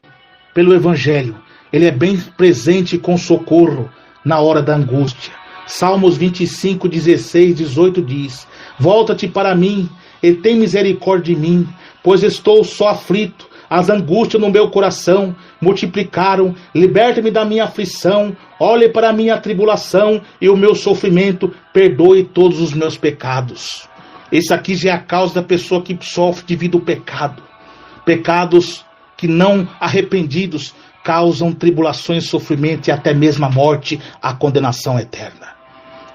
pelo Evangelho. Ele é bem presente com socorro na hora da angústia. Salmos 25, 16, 18 diz, volta-te para mim e tem misericórdia de mim, pois estou só aflito. As angústias no meu coração multiplicaram, liberta-me da minha aflição, olhe para a minha tribulação e o meu sofrimento, perdoe todos os meus pecados. Esse aqui já é a causa da pessoa que sofre devido ao pecado. Pecados que não arrependidos causam tribulações, sofrimento e até mesmo a morte, a condenação eterna.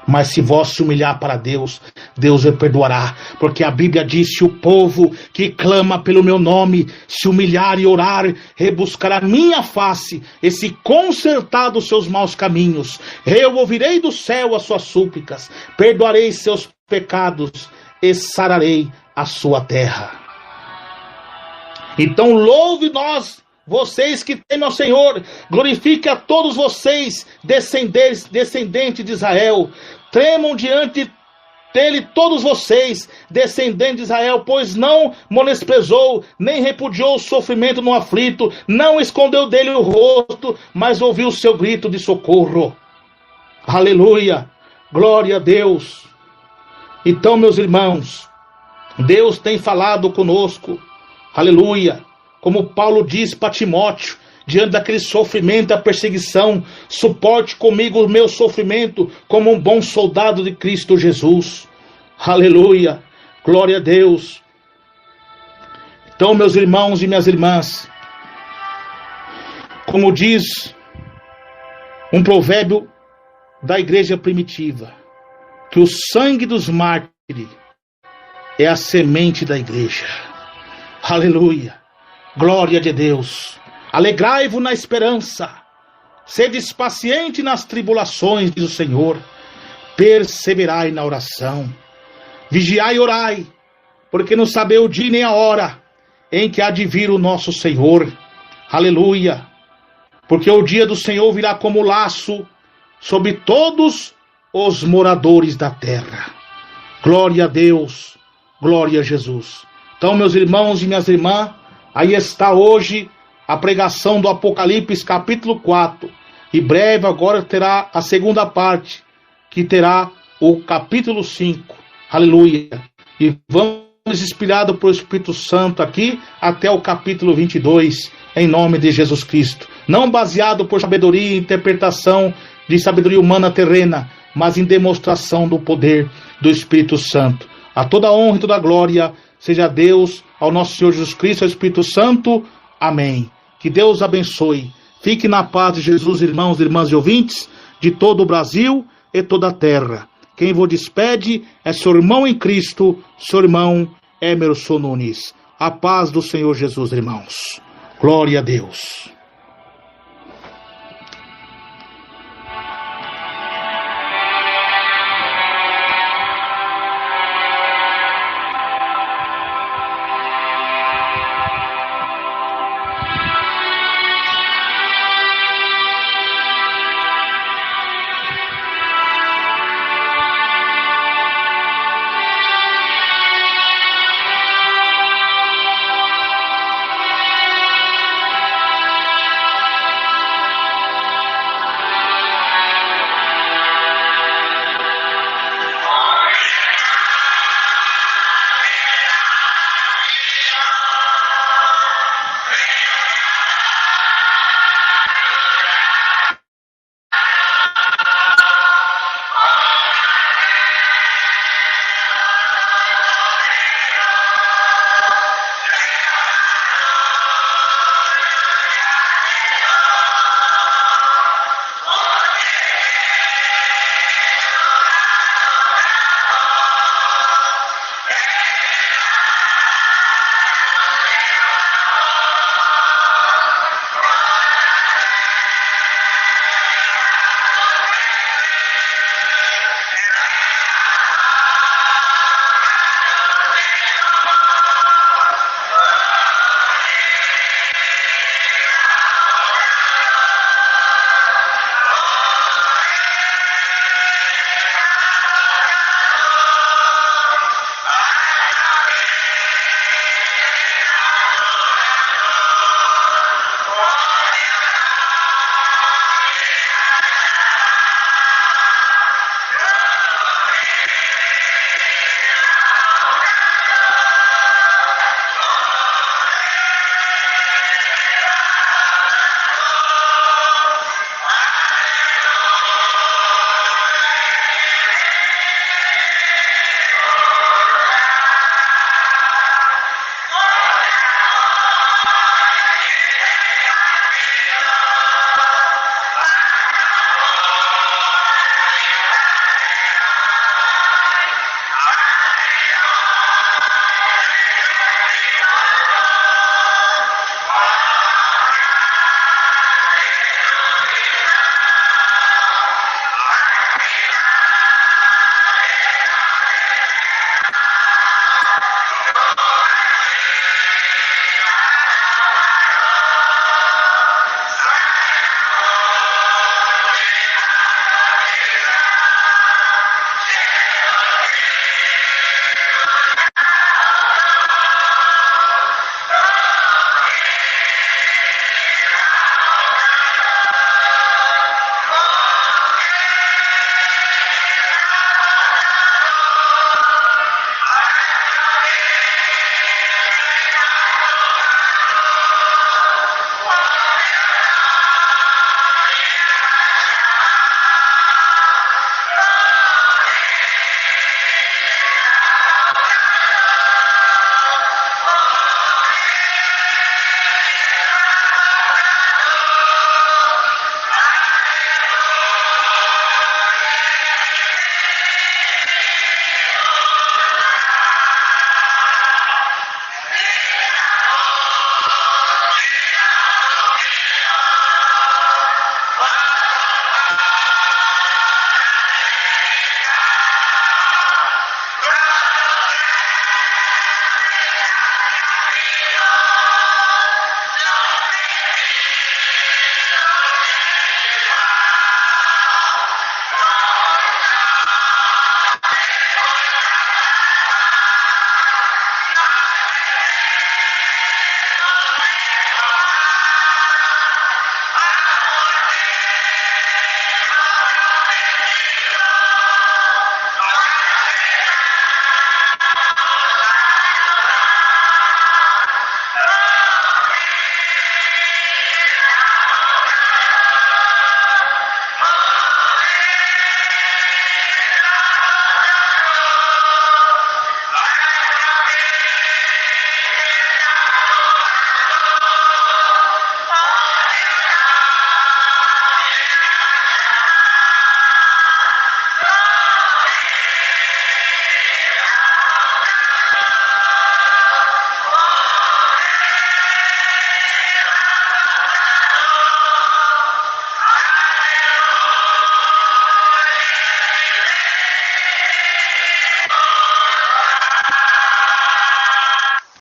Mas se vós se humilhar para Deus, Deus o perdoará, porque a Bíblia diz, se o povo que clama pelo meu nome se humilhar e orar, rebuscar a minha face e se consertar dos seus maus caminhos, eu ouvirei do céu as suas súplicas, perdoarei seus pecados e sararei a sua terra. Então louve vocês que temem ao Senhor, glorifique a todos vocês, descendentes de Israel, tremam diante dele todos vocês, descendentes de Israel, pois não menosprezou, nem repudiou o sofrimento no aflito, não escondeu dele o rosto, mas ouviu o seu grito de socorro. Aleluia, glória a Deus. Então, meus irmãos, Deus tem falado conosco, aleluia, como Paulo diz para Timóteo, diante daquele sofrimento, da perseguição, suporte comigo o meu sofrimento, como um bom soldado de Cristo Jesus. Aleluia, glória a Deus. Então, meus irmãos e minhas irmãs, como diz um provérbio da igreja primitiva, que o sangue dos mártires é a semente da igreja. Aleluia. Glória de Deus. Alegrai-vos na esperança. Sedes paciente nas tribulações, diz o Senhor. Perseverai na oração. Vigiai e orai, porque não sabeis o dia nem a hora em que há de vir o nosso Senhor. Aleluia. Porque o dia do Senhor virá como laço sobre todos os moradores da terra. Glória a Deus, glória a Jesus. Então, meus irmãos e minhas irmãs, aí está hoje a pregação do Apocalipse capítulo 4. E breve agora terá a segunda parte, que terá o capítulo 5. Aleluia. E vamos inspirados pelo Espírito Santo aqui até o capítulo 22, em nome de Jesus Cristo. Não baseado por sabedoria e interpretação de sabedoria humana terrena, mas em demonstração do poder do Espírito Santo. A toda honra e toda glória seja a Deus, ao nosso Senhor Jesus Cristo, ao Espírito Santo. Amém. Que Deus abençoe. Fique na paz de Jesus, irmãos, irmãs e ouvintes de todo o Brasil e toda a terra. Quem vos despede é seu irmão em Cristo, seu irmão Emerson Nunes. A paz do Senhor Jesus, irmãos. Glória a Deus.